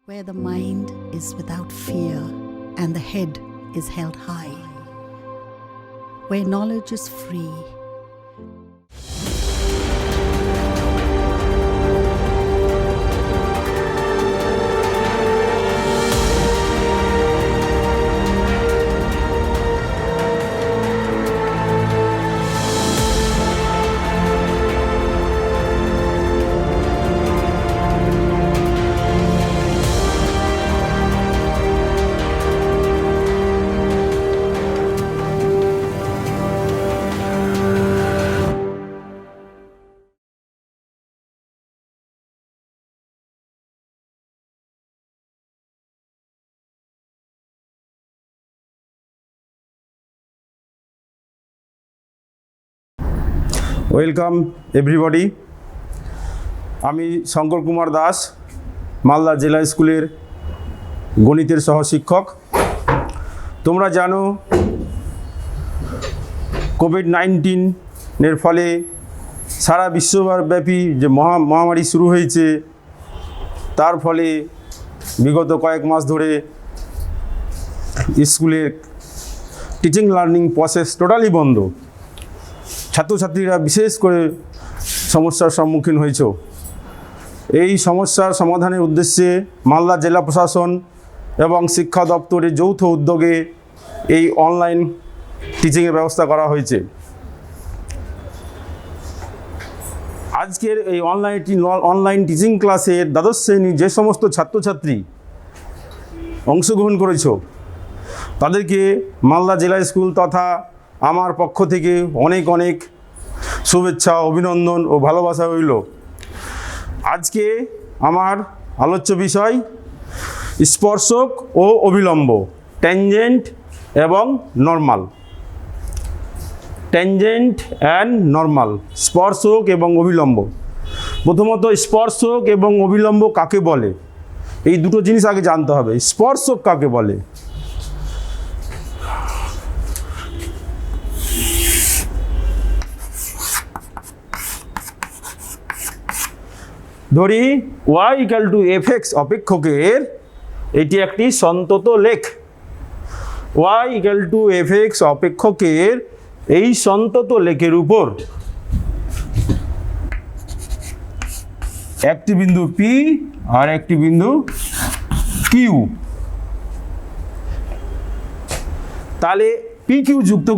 where the mind is without fear and the head is held high, where knowledge is free. Welcome everybody. আমি শঙ্কর কুমার দাস, মালদা জেলা স্কুলের গণিতের সহশিক্ষক। তোমরা জানো কোভিড-19 ফলে সারা বিশ্বব্যাপী যে মহামারী শুরু হয়েছে, তার ফলে বিগত কয়েক মাস ধরে স্কুলের টিচিং লার্নিং প্রসেস টোটালি বন্ধ। ছাত্রছাত্রীরা বিশেষ করে সমস্যার সম্মুখীন হয়েছে। এই সমস্যার সমাধানের উদ্দেশ্যে মালদা জেলা প্রশাসন এবং শিক্ষা দপ্তরের যৌথ উদ্যোগে এই অনলাইন টিচিংয়ের ব্যবস্থা করা হয়েছে। আজকের এই অনলাইন টিচিং ক্লাসের দ্বাদশ শ্রেণীর যে সমস্ত ছাত্রছাত্রী অংশগ্রহণ করেছ, তাদেরকে মালদা জেলা স্কুল তথা আমার পক্ষ থেকে অনেক অনেক শুভেচ্ছা, অভিনন্দন ও ভালোবাসা রইল। আজকে আমার আলোচ্য বিষয় স্পর্শক ও অভিলম্ব, ট্যানজেন্ট এবং নর্মাল। ট্যানজেন্ট অ্যান্ড নর্মাল, স্পর্শক এবং অভিলম্ব। প্রথমত স্পর্শক এবং অভিলম্ব কাকে বলে, এই দুটো জিনিস আগে জানতে হবে। স্পর্শক কাকে বলে? ধরি y=fx অপেক্ষকের এটি একটি সন্তত লেখ। y=fx অপেক্ষকের এই সন্তত লেখের উপর একটি বিন্দু P আর একটি বিন্দু Q, তাহলে PQ যুক্ত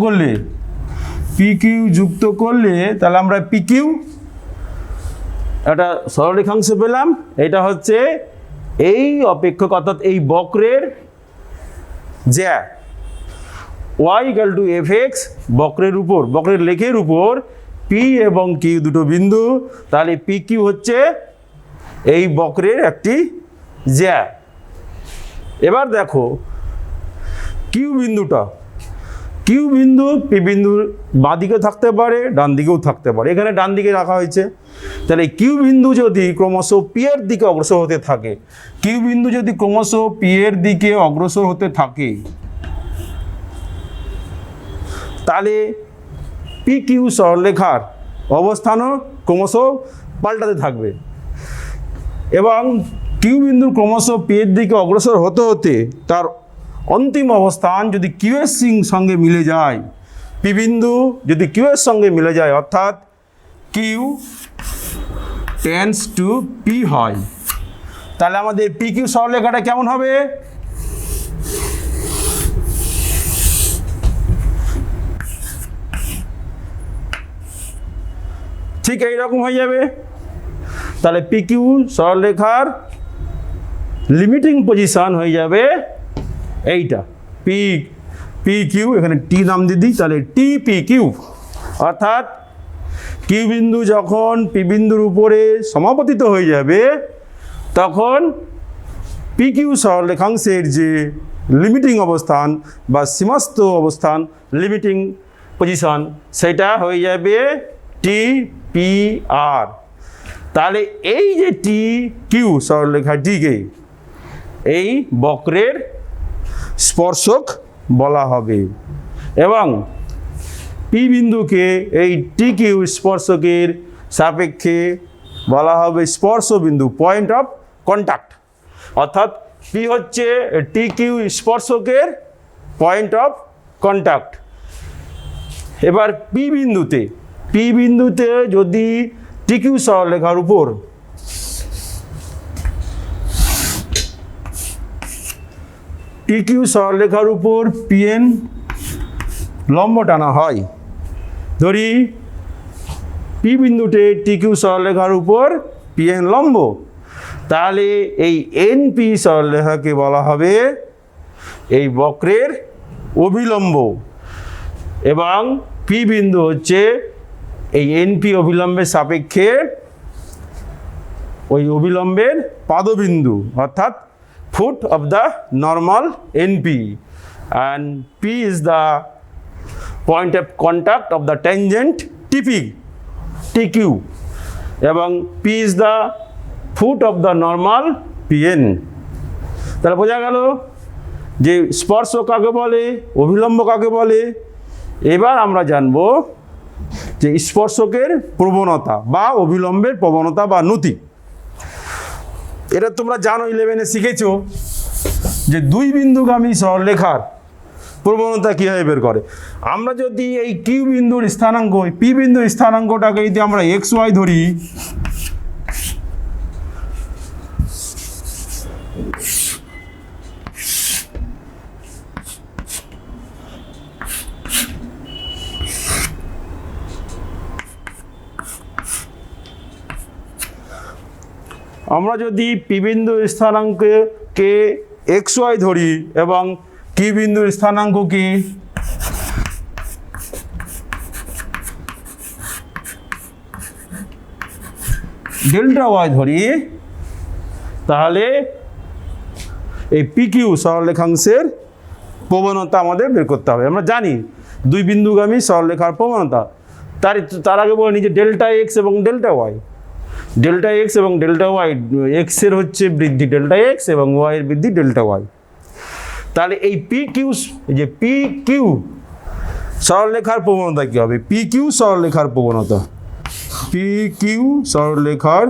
করলে তাহলে আমরা PQ একটা সরলরেখাংশ পেলাম। এটা হচ্ছে এই অপেক্ষক অর্থাৎ এই বক্রের জ্যা। y=fx বক্রের লেখের উপর P এবং Q দুটো বিন্দু, তাহলে PQ হচ্ছে এই বক্রের একটি জ্যা। এবার দেখো Q বিন্দু P বিন্দুর বাঁ দিকেও থাকতে পারে, ডান দিকেও থাকতে পারে। এখানে ডান দিকে রাখা হয়েছে। তাহলে Q বিন্দু যদি ক্রমশ P এর দিকে অগ্রসর হতে থাকে, তাহলে PQ সরলরেখার অবস্থানও ক্রমশ পাল্টাতে থাকবে এবং Q বিন্দু ক্রমশ P এর দিকে অগ্রসর হতে হতে তার অন্তিম অবস্থান যদি Q এর সঙ্গে মিলে যায়, P বিন্দু যদি Q এর সঙ্গে মিলে যায়, অর্থাৎ Q টেন্ডস টু P হয়, তাহলে আমাদের PQ সরলরেখাটা কেমন হবে? ঠিক এইরকম হয়ে যাবে। তাহলে PQ সরলরেখার লিমিটিং পজিশন হয়ে যাবে এইটা PQ, এখানে T নাম দিয়ে দিই, তাহলে TPQ। অর্থাৎ Q বিন্দু যখন P বিন্দুর উপরে সমাপতিত হয়ে যাবে, তখন PQ সরলরেখাংশের যে লিমিটিং অবস্থান বা সীমাস্থ অবস্থান, লিমিটিং পজিশন, সেটা হয়ে যাবে TPR। তাহলে এই যে TQ সরলরেখাটিকে এই বক্রের স্পর্শক বলা হবে এবং P বিন্দুকে এই TQ স্পর্শকের সাপেক্ষে বলা হবে স্পর্শ বিন্দু, পয়েন্ট অফ কন্ট্যাক্ট। অর্থাৎ পি হচ্ছে টি কিউ স্পর্শকের পয়েন্ট অফ কন্ট্যাক্ট। এবার পি বিন্দুতে যদি টি কিউ সরলরেখার উপর পিএন লম্ব টানা হয়, ধরি পি বিন্দুতে টি কিউ সরলরেখার উপর পিএন লম্ব, তাহলে এই এনপি সরলরেখাকে বলা হবে এই বক্রের অভিলম্ব, এবং পি বিন্দু হচ্ছে এই এনপি অভিলম্বের সাপেক্ষে ওই অভিলম্বের পাদবিন্দু, অর্থাৎ foot of the normal NP, and P is the point of contact of the tangent TQ, এবং P is the foot of the normal PN. তাহলে বোঝা গেল যে স্পর্শ কাকে বলে, অভিলম্ব কাকে বলে। এবার আমরা জানব যে স্পর্শকের প্রবণতা বা অভিলম্বের প্রবণতা বা নতি। এটা তোমরা জানো, 11-এ শিখেছো যে দুই বিন্দুগামী সরলরেখার প্রবণতা কীভাবে বের করে। আমরা যদি এই কিউ বিন্দুর স্থানাঙ্ক, পি বিন্দুর স্থানাঙ্কটাকে যদি আমরা এক্স ওয়াই ধরি, আমরা যদি পি বিন্দুর স্থানাঙ্ককে এক্স ওয়াই ধরি এবং কিউ বিন্দুর স্থানাঙ্ককে ডেল্টা ওয়াই ধরি, তাহলে এই পি কিউ সরলরেখাংশের প্রবণতা আমাদের বের করতে হবে। আমরা জানি দুই বিন্দুগামী সরলরেখার প্রবণতা, তার আগে বলে নিই যে ডেল্টা এক্স এবং ডেল্টা ওয়াই। ডেল্টা এক্স এবং ডেল্টা ওয়াই, এক্সের হচ্ছে বৃদ্ধি ডেল্টা এক্স এবং ওয়াইয়ের বৃদ্ধি ডেল্টা ওয়াই। তাহলে এই পি কিউ সরলরেখার প্রবণতা কী হবে? পি কিউ সরলরেখার প্রবণতা, পি কিউ সরলরেখার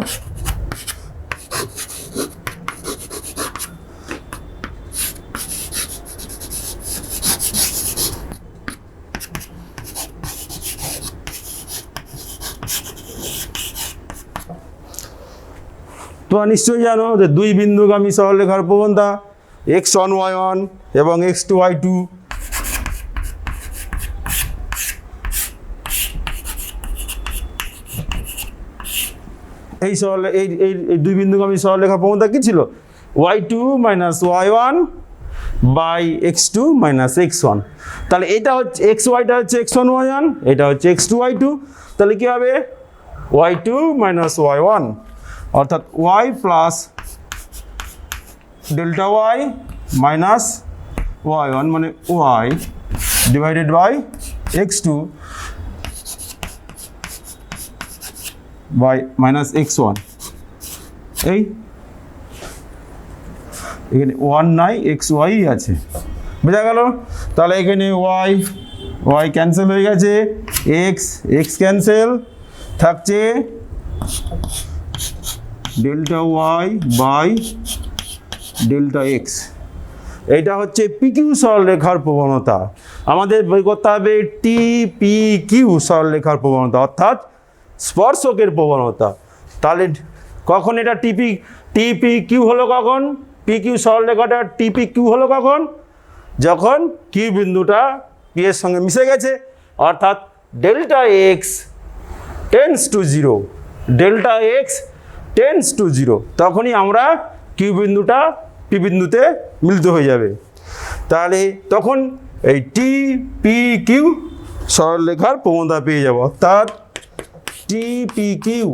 তোমরা নিশ্চয়ই জানো যে দুই বিন্দুগামী সরলরেখার প্রবণতা x1 y1 এবং x2 y2। এই দুই বিন্দুগামী সরলরেখার প্রবণতা কি ছিল? y2 minus y1 by x2 minus x1। তাহলে এটা হচ্ছে xyটা হচ্ছে x1 y1, এটা হচ্ছে x2 y2। তাহলে কি হবে? y2 মাইনাস y1, অর্থাৎ y plus delta y minus y1 মানে y divided by x2 by minus x1। এখানে 1 নাই, xy আছে, বোঝা গেল? তাহলে এখানে y ক্যান্সেল হয়ে গেছে, x ক্যান্সেল, থাকছে delta y by delta x. এইটা হচ্ছে পি কিউ সরলরেখার প্রবণতা। আমাদের বের করতে হবে টি পি কিউ সরলরেখার প্রবণতা, অর্থাৎ স্পর্শকের প্রবণতা। তাহলে কখন এটা টিপি কিউ হলো? কখন পি কিউ সরলরেখাটা টিপি কিউ হলো? কখন? যখন কিউ বিন্দুটা পি এর সঙ্গে মিশে গেছে, অর্থাৎ delta x tends to zero, delta x tends to zero, তখনই আমরা কিউ বিন্দুটা পি বিন্দুতে মিলিত হয়ে যাবে। তাহলে তখন এই টি পি কিউ সরলরেখার প্রবণতা পেয়ে যাব, অর্থাৎ টি পি কিউ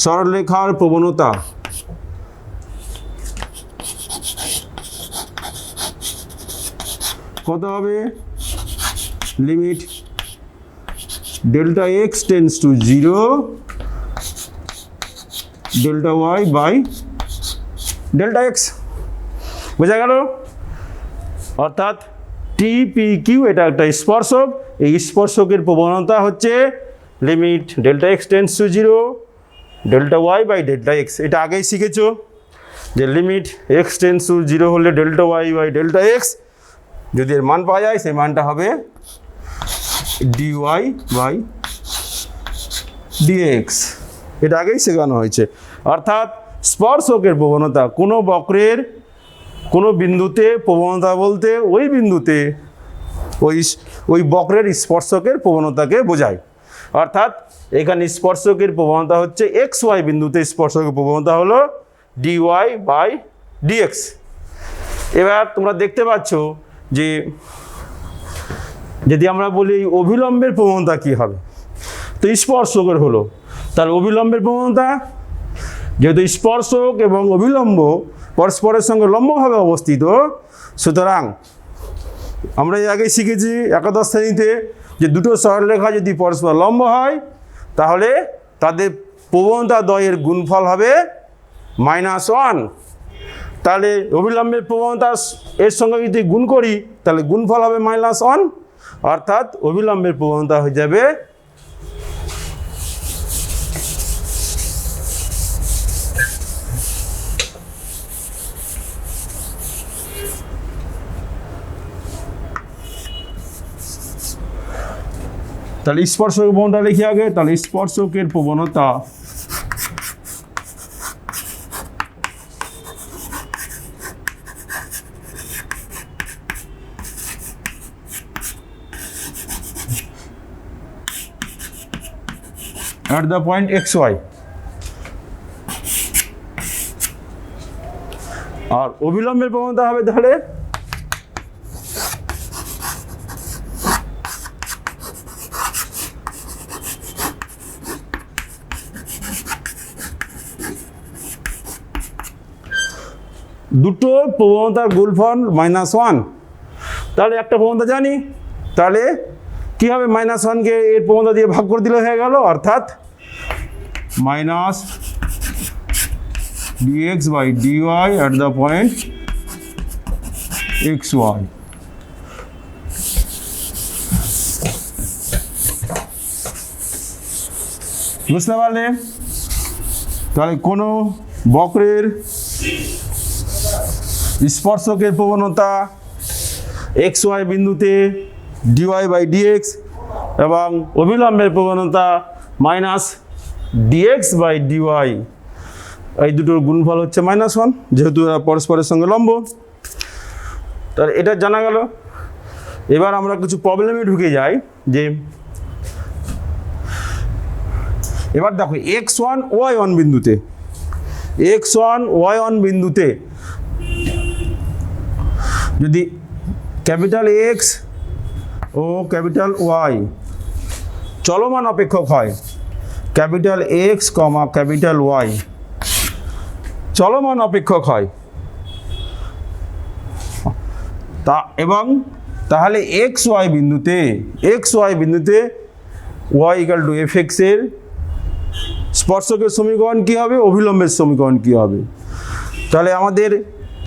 সরলরেখার প্রবণতা কত হবে? Limit delta x tends to zero delta y by delta x, বোঝা গেল? অর্থাৎ টি পি কিউ এটা একটা স্পর্শক, এই স্পর্শকের প্রবণতা হচ্ছে limit delta x tends to zero delta y by delta x. এটা আগেই শিখেছো যে লিমিট এক্স টেন্স টু 0 হলে delta y by delta x যদি এর মান পাওয়া যায় সেই মানটা হবে ডিওয়াই বাই ডিএক্স। এটা আগেই শেখানো হয়েছে। অর্থাৎ স্পর্শকের প্রবণতা কোনো বক্রের কোনো বিন্দুতে প্রবণতা বলতে ওই বিন্দুতে ওই বক্রের স্পর্শকের প্রবণতাকে বোঝায়। অর্থাৎ এখানে স্পর্শকের প্রবণতা হচ্ছে এক্স ওয়াই বিন্দুতে স্পর্শকের প্রবণতা হলো ডিওয়াই বাই ডিএক্স। এবার তোমরা দেখতে পাচ্ছ যে যদি আমরা বলি অভিলম্বের প্রবণতা কী হবে, তো স্পর্শকের হলো, তার অভিলম্বের প্রবণতা যেহেতু স্পর্শক এবং অভিলম্ব পরস্পরের সঙ্গে লম্বভাবে অবস্থিত, সুতরাং আমরা এর আগে শিখেছি একাদশ শ্রেণীতে যে দুটো সরলরেখা যদি পরস্পর লম্ব হয় তাহলে তাদের প্রবণতা দ্বয়ের গুণফল হবে -1। তাহলে অভিলম্বের প্রবণতা এর সঙ্গে যদি গুণ করি তাহলে গুণফল হবে -1, অর্থাৎ অভিলম্বের প্রবণতা হয়ে যাবে তাহলে স্পর্শকের প্রবণতা লিখি আগে। তাহলে স্পর্শকের প্রবণতা at the point xy আর অভিলম্বের প্রবণতা হবে তাহলে দুটো প্রবণতার গুণফল -1। তাহলে একটা প্রবণতা জানি, তাহলে কী হবে -1কে এর প্রবণতা দিয়ে ভাগ করে দিলে হয়ে গেল, অর্থাৎ -dx by dy at the point xy। বুঝতে পারলে? তাহলে কোনো বক্রের স্পর্শকের প্রবণতা এক্স ওয়াই বিন্দুতে ডিওয়াই বাই ডিএক্স এবং অভিলম্বের প্রবণতা -dx বাই ডিওয়াই, এই দুটোর গুণফল হচ্ছে -1 যেহেতু এরা পরস্পরের সঙ্গে লম্ব। তাহলে এটা জানা গেল। এবার আমরা কিছু প্রবলেমে ঢুকে যাই যে এবার দেখো x1 y1 বিন্দুতে যদি ক্যাপিটাল এক্স ও ক্যাপিটাল ওয়াই চলমান অপেক্ষক হয়, capital x comma capital y চলমান অপেক্ষক হয় এবং তাহলে এক্স ওয়াই বিন্দুতে y equal to f x এর স্পর্শকের সমীকরণ কী হবে, অভিলম্বের সমীকরণ কী হবে। তাহলে আমাদের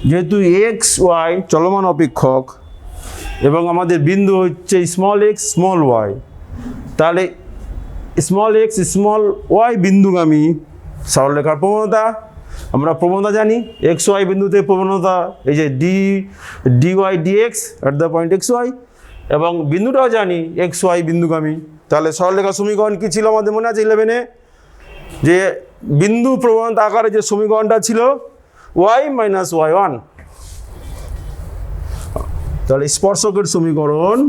যেহেতু এক্স ওয়াই চলমান অপেক্ষক এবং আমাদের বিন্দু হচ্ছে স্মল এক্স স্মল ওয়াই, তাহলে স্মল এক্স স্মল ওয়াই বিন্দুগামী সরলরেখার প্রবণতা আমরা প্রবণতা জানি। এক্স ওয়াই বিন্দুতে প্রবণতা এই যে dy dx at the point x y, এবং বিন্দুটাও জানি এক্স ওয়াই বিন্দুগামী। তাহলে সরলরেখার সমীকরণ কী ছিল আমাদের মনে আছে 11-এ, যে বিন্দু প্রবণতা আকারে যে সমীকরণটা ছিল y - y1। তাহলে স্পর্শকের সমীকরণ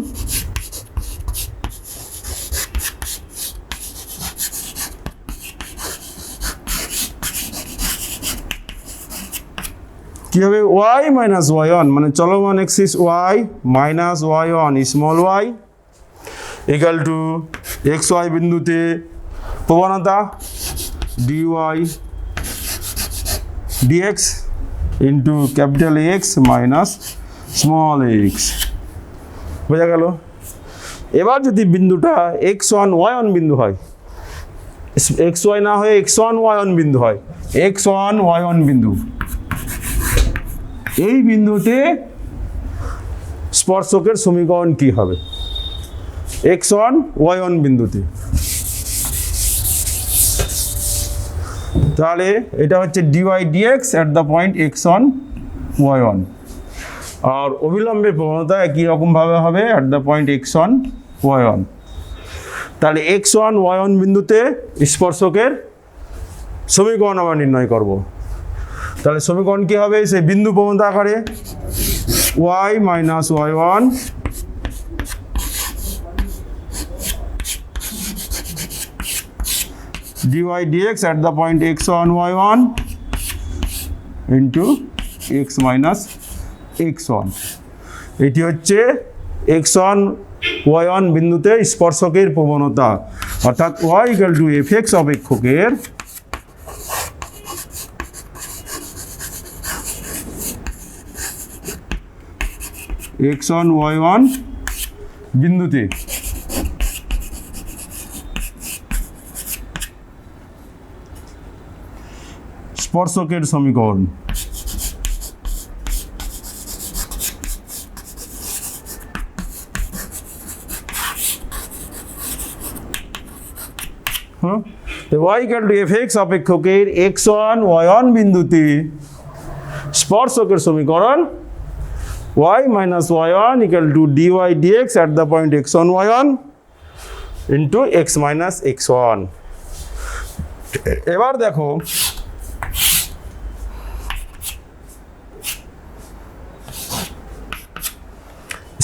কি হবে, y - y1 মানে চলমান axis y - y1 small y equal to x y বিন্দুতে প্রবণতা dy dx into capital x minus small x. বোঝা গেল? এবার যদি বিন্দুটা x1 y1 বিন্দু হয়, xy না হয়ে x1 y1 বিন্দু হয়, x1 y1 বিন্দু, এই বিন্দুতে স্পর্শকের সমীকরণ কি হবে x1 y1 বিন্দুতে? তাহলে এটা হচ্ছে dy dx at the point x one Y one. আর অবিলম্বের প্রবণতা একই রকমভাবে হবে at the point x one Y one. তাহলে এক্স ওয়ান ওয়াই অন বিন্দুতে স্পর্শকের সমীকরণ আমরা নির্ণয় করব। তাহলে সমীকরণ কী হবে? সেই বিন্দু প্রবণতা আকারে y minus y one dy dx at the point x1 y1 into x minus x1। এটি হচ্ছে x1 y1 বিন্দুতে স্পর্শকের প্রবণতা, অর্থাৎ y equal to fx অপেক্ষকের x1 y1 বিন্দুতে স্পর্শকের সমীকরণ। y equal to fx অপেক্ষকের x1 y1 বিন্দুতে স্পর্শকের সমীকরণ y minus y1 equal to dy dx at the point x1 y1 into x minus x1। এবার দেখো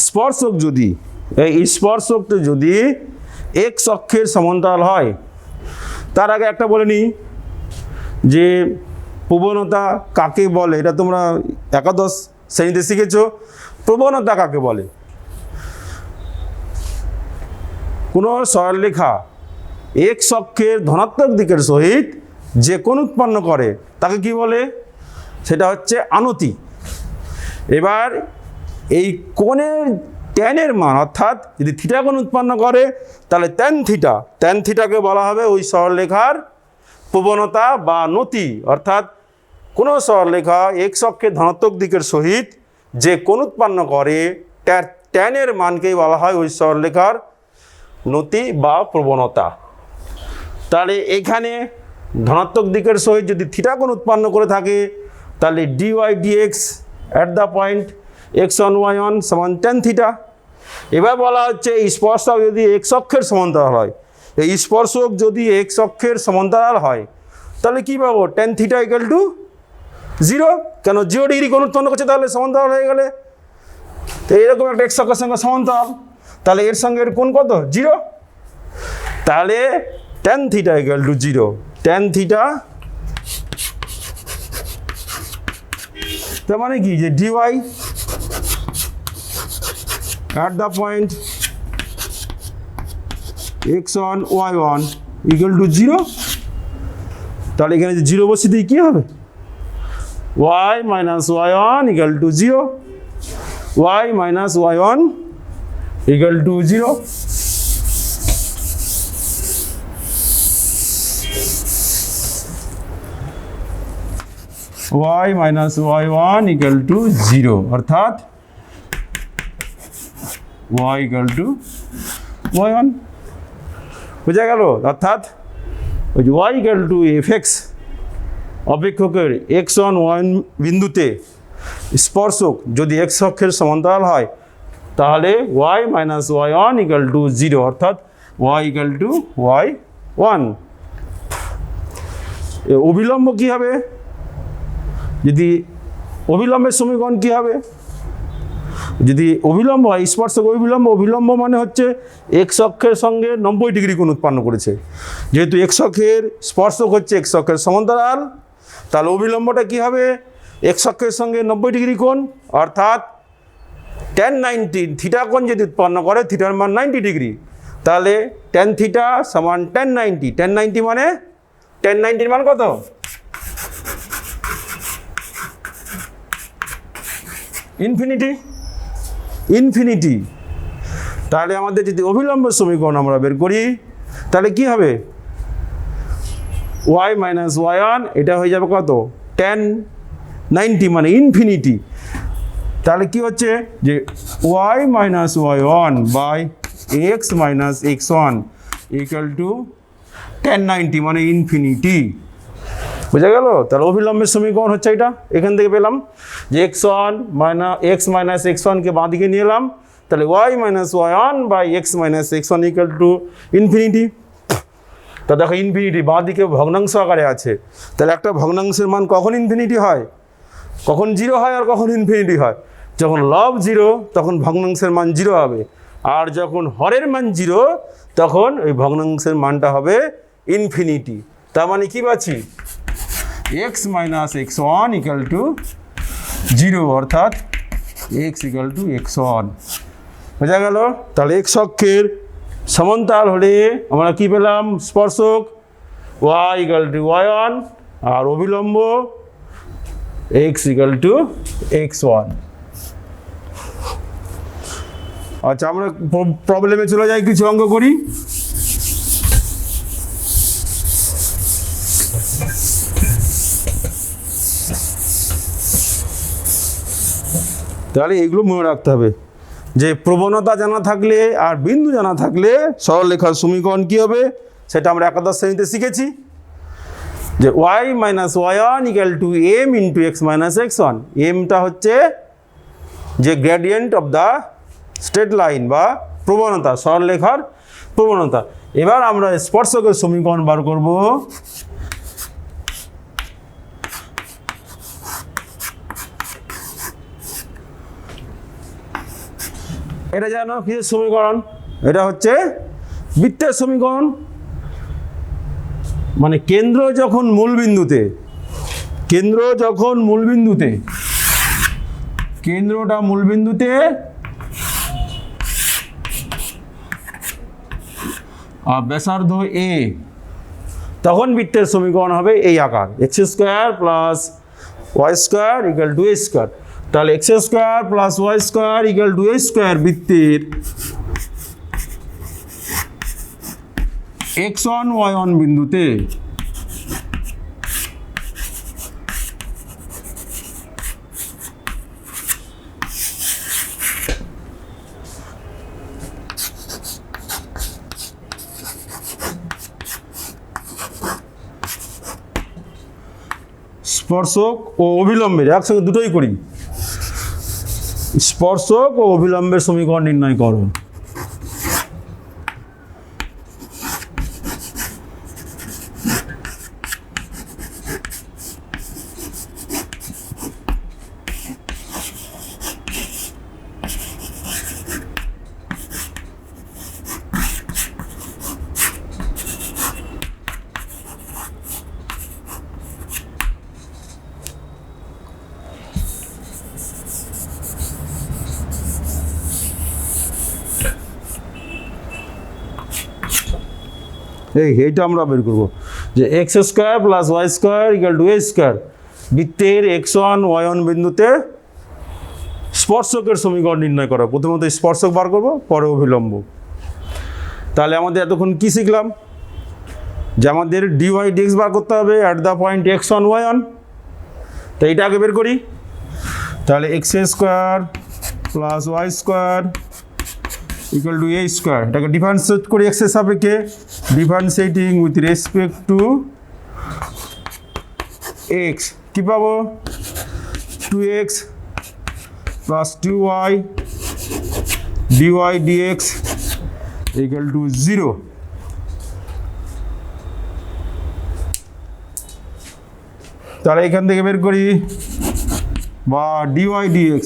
স্পর্শক যদি এই স্পর্শকটা যদি এক্স অক্ষের সমান্তরাল হয়, তার আগে একটা বলে নিই যে প্রবণতা কাকে বলে। এটা তোমরা একাদশ শ্রেণীতে শিখেছো। প্রবণতা কাকে বলে? কোনো সরলরেখা এক্স অক্ষের ধনাত্মক দিকের সহিত যে কোণ উৎপন্ন করে তাকে কি বলে? সেটা হচ্ছে আনতি। এবার এই কোণের ট্যানের মান, অর্থাৎ যদি থিটা কোণ উৎপন্ন করে তাহলে ট্যান থিটাকে বলা হবে ওই সরলরেখার প্রবণতা বা নতি। অর্থাৎ কোনো সরলরেখা এক্স অক্ষের ধনাত্মক দিকের সহিত যে কোণ উৎপন্ন করে ট্যানের মানকেই বলা হয় ওই সরলরেখার নতি বা প্রবণতা। তাহলে এখানে ধনাত্মক দিকের সহিত যদি থিটা কোণ উৎপন্ন করে থাকে তাহলে dy dx at the point x one Y one সমান ট্যান থিটা। এবার বলা হচ্ছে এই স্পর্শক যদি এক্স অক্ষের সমান্তরাল হয়, এই স্পর্শক যদি এক্স অক্ষের সমান্তরাল হয় তাহলে কী পাবো? Tan theta equal to 0। কেন? 0 ডিগ্রি কোণ উৎপন্ন করছে, তাহলে সমান্তরাল হয়ে গেলে। তো এরকম একটা এক্স অক্ষের সঙ্গে সমান্তরাল, তাহলে এর সঙ্গে এর কোণ কত? 0। তাহলে tan theta equal to 0। Tan theta তার মানে কি? যে dy at the point x1 y1 equal to 0। তাহলে এখানে যে 0 বসিয়ে দিই কী হবে? y minus y1 equal to 0। y minus y1 equal to 0। y minus y1 equal to 0, অর্থাৎ y equal to y1। বোঝা গেল? অর্থাৎ ওই যে y equal to fx অপেক্ষকের x1 y1 বিন্দুতে স্পর্শক যদি x অক্ষের সমান্তরাল হয় তাহলে y minus y1 equal to 0, অর্থাৎ y equal to y1। অবিলম্ব কী হবে? যদি অবিলম্বের সমীকরণ কী হবে? যদি অবিলম্ব হয় স্পর্শক অবিলম্ব মানে হচ্ছে এক্স অক্ষের সঙ্গে 90 ডিগ্রি কোণ উৎপন্ন করেছে। যেহেতু এক্স অক্ষের স্পর্শক হচ্ছে এক্স অক্ষের সমান্তরাল, তাহলে অবিলম্বটা কী হবে? এক্স অক্ষের সঙ্গে 90 ডিগ্রি কোণ, অর্থাৎ ট্যান 90 থিটা কোণ যদি উৎপন্ন করে, থিটার মান 90 ডিগ্রি, তাহলে ট্যান থিটা সমান ট্যান 90। ট্যান 90 মানে ট্যান 90 মান কত? ইনফিনিটি। তাহলে আমাদের যদি অবিলম্ব সমীকরণ আমরা বের করি তাহলে কি হবে? y মাইনাস y1 এটা হয়ে যাবে কত? ট্যান 90 মানে ইনফিনিটি। তাহলে কি হচ্ছে যে y minus y1 by x minus x1 equal to tan 90 মানে ইনফিনিটি। বোঝা গেল? তাহলে অভিলম্বের সমীকরণ হচ্ছে এটা, এখান থেকে পেলাম যে x1 x মাইনাস x1কে বাঁ দিকে নিয়ে এলাম, তাহলে y minus y1 by x minus x1 equal to infinity. তা দেখো ইনফিনিটি বাঁ দিকে ভগ্নাংশ আকারে আছে, তাহলে একটা ভগ্নাংশের মান কখন ইনফিনিটি হয়, কখন 0 হয় আর কখন ইনফিনিটি হয়? যখন লব 0 তখন ভগ্নাংশের মান 0 হবে, আর যখন হরের মান 0 তখন ওই ভগ্নাংশের মানটা হবে ইনফিনিটি। তার মানে কি পাচ্ছি, x minus x1 equal to 0, অর্থাৎ x ইকুয়াল টু x1। বোঝা গেল? তাহলে x অক্ষের সমান্তরাল হলে আমরা কি পেলাম, স্পর্শক y ইকুয়াল টু y1 আর অভিলম্ব x ইকুয়াল টু x1। আচ্ছা, আমরা প্রবলেমে চলে যাই, কিছু অঙ্ক করি। তাহলে এইগুলো মনে রাখতে হবে যে প্রবণতা জানা থাকলে আর বিন্দু জানা থাকলে সরলরেখার সমীকরণ কী হবে সেটা আমরা একাদশ শ্রেণীতে শিখেছি, যে y minus y1 equal to m into x minus x1। এমটা হচ্ছে যে gradient of the straight line বা প্রবণতা, সরলরেখার প্রবণতা। এবার আমরা স্পর্শকের সমীকরণ বার করব। এটা জানো কিসের সমীকরণ? এটা হচ্ছে বৃত্তের সমীকরণ। মানে কেন্দ্র যখন মূলবিন্দুতে, কেন্দ্রটা মূলবিন্দুতে আর ব্যাসার্ধ a, তখন বৃত্তের সমীকরণ হবে এই আকার, x square plus Y square equal to a square. তাহলে x square plus Y square equal to a square বৃত্তের x1 y1 বিন্দুতে স্পর্শক ও অভিলম্বের, একসঙ্গে দুটোই করি, স্পর্শক ও অভিলম্বের সমীকরণ নির্ণয় করো। এইটা আমরা বের করবো যে x square plus Y square equal to a square বৃত্তের x1 y1 বিন্দুতে স্পর্শকের সমীকরণ নির্ণয় করা। প্রথমত স্পর্শক বার করবো, পরে অভিলম্ব। তাহলে আমাদের এতক্ষণ কি শিখলাম, যে আমাদের dy dx বার করতে হবে at the point x1 y1। তো এইটা আগে বের করি। তাহলে x square plus Y square equal to a square, এটাকে ডিফারেন্সিয়েট করি x এর সাপেক্ষে, differentiating with respect to x, কি পাবো 2x plus 2y dy dx equal to 0। তাহলে এখান থেকে বের করি, বা dy dx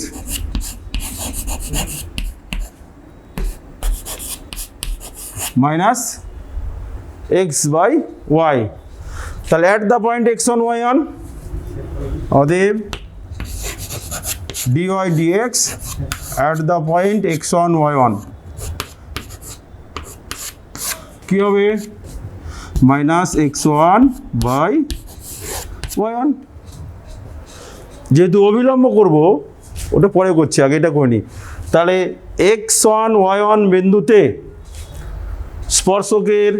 minus x by Y. তাহলে at the point x1 y1 অতএব dy dx at the point x1 y1 কি হবে, মাইনাস x1 বাই y1। যেহেতু অবিলম্ব করব ওটা পরে করছি, আগে এটা করে নিই। তাহলে x1 y1 বিন্দুতে স্পর্শকের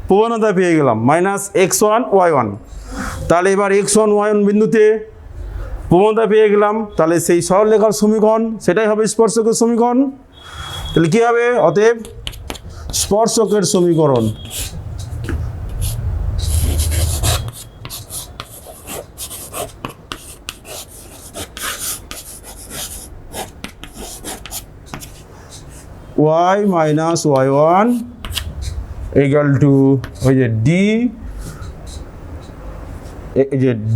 প্রবণতা পেয়ে গেলাম মাইনাস x1 y1। তাহলে এবার x1 y1 বিন্দুতে প্রবণতা পেয়ে গেলাম, তাহলে সেই সরলরেখার সমীকরণ সেটাই হবে স্পর্শকের সমীকরণ। তাহলে কী হবে, অতএব স্পর্শকের সমীকরণ y minus y1 equal to ওই যে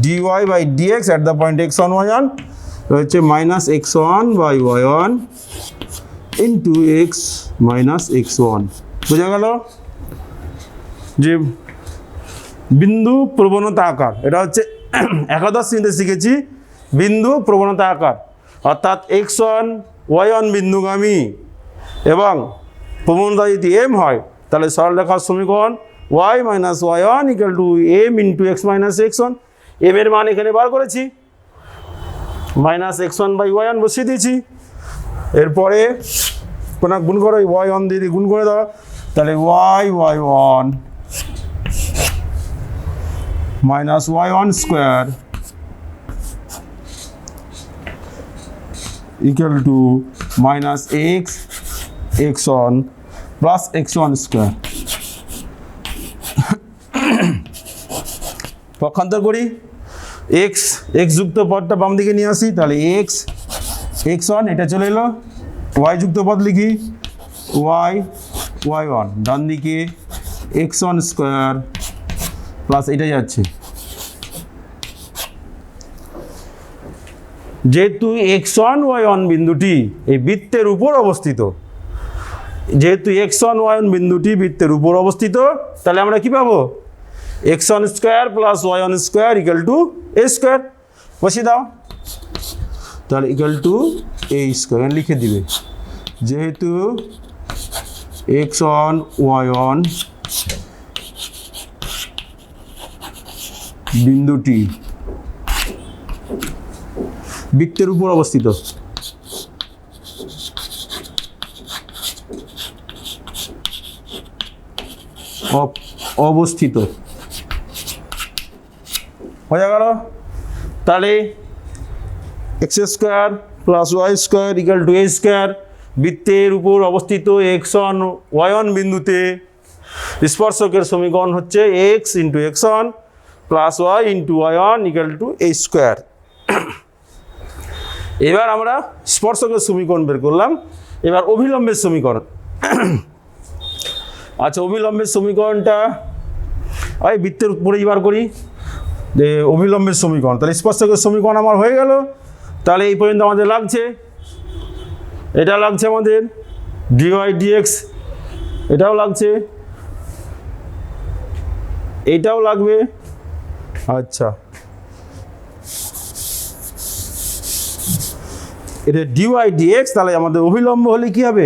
dy by dx at the point x1 y1 হচ্ছে minus x1 by y1 into x minus x1। বোঝা গেল? যে বিন্দু প্রবণতা আকার, এটা হচ্ছে একাদশ শ্রেণীতে শিখেছি বিন্দু প্রবণতা আকার, অর্থাৎ x1 y1 বিন্দুগামী এবং প্রবণতা যদি m হয় তাহলে সরলরেখার সমীকরণ y minus y1 equal to m into x minus x1। m এর মান এখানে বার করেছি, মাইনাস x1 বাই y1 বসিয়ে দিয়েছি। এরপরে কোনো গুণ করো, y1 দিয়ে গুণ করে দাও, তাহলে y1 minus y1 square equal to minus x1 plus x1 square. পক্ষান্তর করি, x যুক্ত পদটা বাম দিকে নিয়ে আসি, তাহলে x1 এটা চলে এলো, y যুক্ত পদ লিখি y1 ডান দিকে x1 স্কোয়ার প্লাস এটা যাচ্ছে। যেহেতু x1 y1 বিন্দুটি এই বৃত্তের উপর অবস্থিত, যেহেতু x1 y1 বিন্দুটি বৃত্তের উপর অবস্থিত, তাহলে আমরা কি পাবো? x1 square plus y1 square equal to a square. বসিয়ে দাও, তাহলে ইকুয়াল টু a স্কোয়ার লিখে দিবে। যেহেতু x1 y1 বিন্দুটি বৃত্তের উপর অবস্থিত, অবস্থিত হয়ে গেল, তাহলে x square plus Y square equal to a square. বৃত্তের উপর অবস্থিত x1 y1 বিন্দুতে স্পর্শকের সমীকরণ হচ্ছে x into x1 plus y into y1 equal to a square. এবার আমরা স্পর্শকের সমীকরণ বের করলাম, এবার অভিলম্বের সমীকরণ। আচ্ছা, অভিলম্বের সমীকরণটা ওই বৃত্তের উপরেই বার করি, যে অভিলম্বের সমীকরণ। তাহলে স্পর্শকের সমীকরণ আমার হয়ে গেল। তাহলে এই পর্যন্ত আমাদের লাগছে, এটা লাগছে আমাদের dy dx, এটাও লাগছে, এইটাও লাগবে। আচ্ছা, এটা dy dx, তাহলে আমাদের অভিলম্ব হলে কি হবে?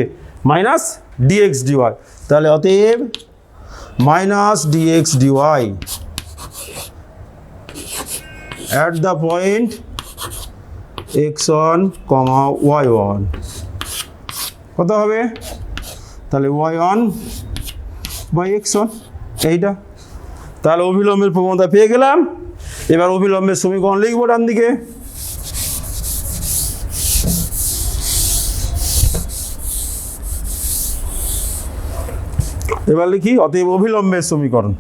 Minus dx dy। তাহলে অতএব minus dx dy at the point x1, y1 কত হবে? তাহলে y1 বাই x1 এইটা। তাহলে অভিলম্বের প্রবণতা পেয়ে গেলাম। এবার অভিলম্বের সমীকরণ লিখবো ডান দিকে। এবার লিখি, অতএব অভিলম্বের সমীকরণ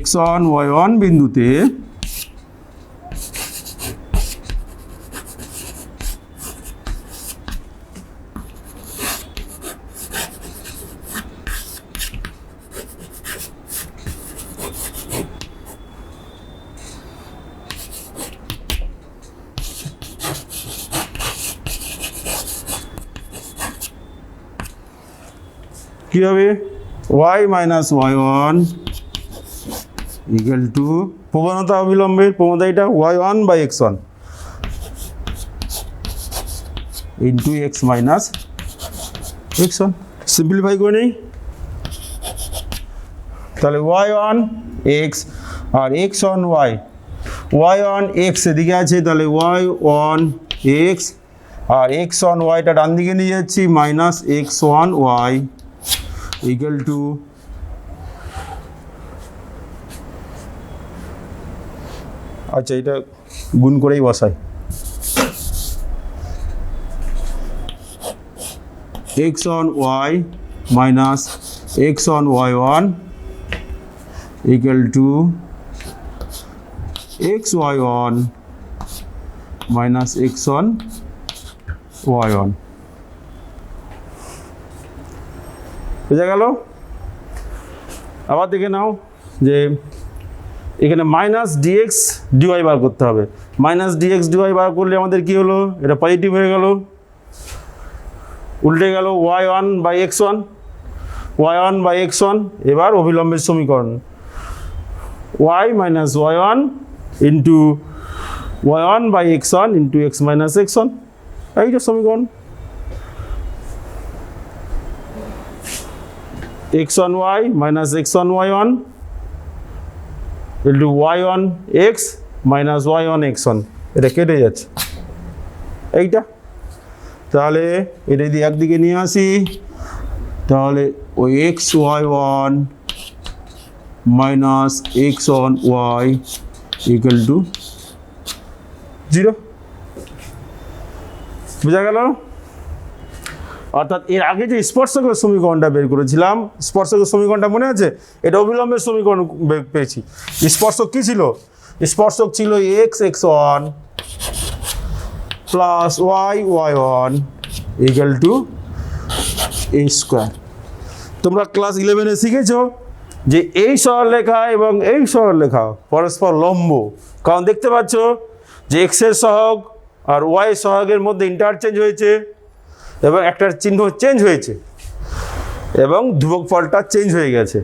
x1 y1 বিন্দুতে কি হবে? y minus y1 equal to প্রবণতা অবিলম্বের প্রবণতা এটা y1 by x1 into x minus x1। Simplify করে নিই, তাহলে y1 x আর x1 y, y1 x এদিকে আছে, তাহলে y1 x আর x1 yটা ডান দিকে নিয়ে যাচ্ছি, minus x1 y equal to আচ্ছা এটা গুণ করেই বসাই, x1 y minus x1 y1 equal to xy1 minus x1 y1। বোঝা গেল? আবার দেখে নাও যে এখানে মাইনাস ডিএক্স ডিওয়াই বার করতে হবে। মাইনাস ডিএক্স ডিওয়াই বার করলে আমাদের কি হলো? এটা পজিটিভ হয়ে গেল, উল্টে গেল y1/x1, y1/x1। এবার অভিলম্বের সমীকরণ y minus y1 into y1/x1 into x minus x1, এইটা সমীকরণ। x1y minus x1y1 into y1x minus y1x1, এটা কেটে যাচ্ছে এইটা। তাহলে এটা যদি একদিকে নিয়ে আসি তাহলে ওই xy1 minus x1y equal to 0, বোঝা গেল? অর্থাৎ এর আগে যে স্পর্শকের সমীকরণটা বের করেছিলাম, স্পর্শকের সমীকরণটা মনে আছে? এটা অবিলম্বের সমীকরণ পেয়েছি। স্পর্শক কি ছিল? স্পর্শক ছিল x1 plus y1 equal to a square. তোমরা ক্লাস 11-এ শিখেছো যে এই সরলরেখা এবং এই সরলরেখা পরস্পর লম্ব, কারণ দেখতে পাচ্ছ যে এক্সের সহগ আর ওয়াই সহগের মধ্যে ইন্টারচেঞ্জ হয়েছে এবং একটার চিহ্ন চেঞ্জ হয়েছে এবং ধ্রুবক ফলটা চেঞ্জ হয়ে গেছে।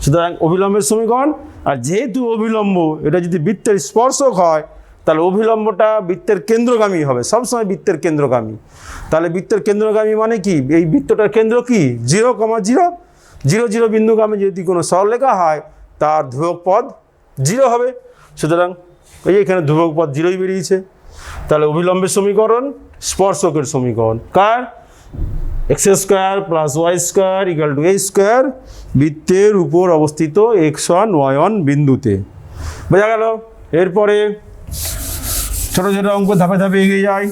সুতরাং অভিলম্বের সমীকরণ, আর যেহেতু অভিলম্ব এটা যদি বৃত্তের স্পর্শক হয় তাহলে অভিলম্বটা বৃত্তের কেন্দ্রগামী হবে, সবসময় বৃত্তের কেন্দ্রগামী। তাহলে বৃত্তের কেন্দ্রগামী মানে কি? এই বৃত্তটার কেন্দ্র কি? 0,0, 0, 0 বিন্দুগামী যদি কোনো সরলরেখা হয় তার ধ্রুবক পদ 0 হবে। সুতরাং এই এখানে ধ্রুবক পদ 0ই বেরিয়েছে। তাহলে অভিলম্বের সমীকরণ স্পর্শকের সমীকরণ কার? x² plus y² equal to a², বৃত্তের উপর অবস্থিত x1 y1 বিন্দুতে। বোঝা গেল? এরপরে ছোট ছোট অঙ্ক ধাপে ধাপে এগিয়ে যায়।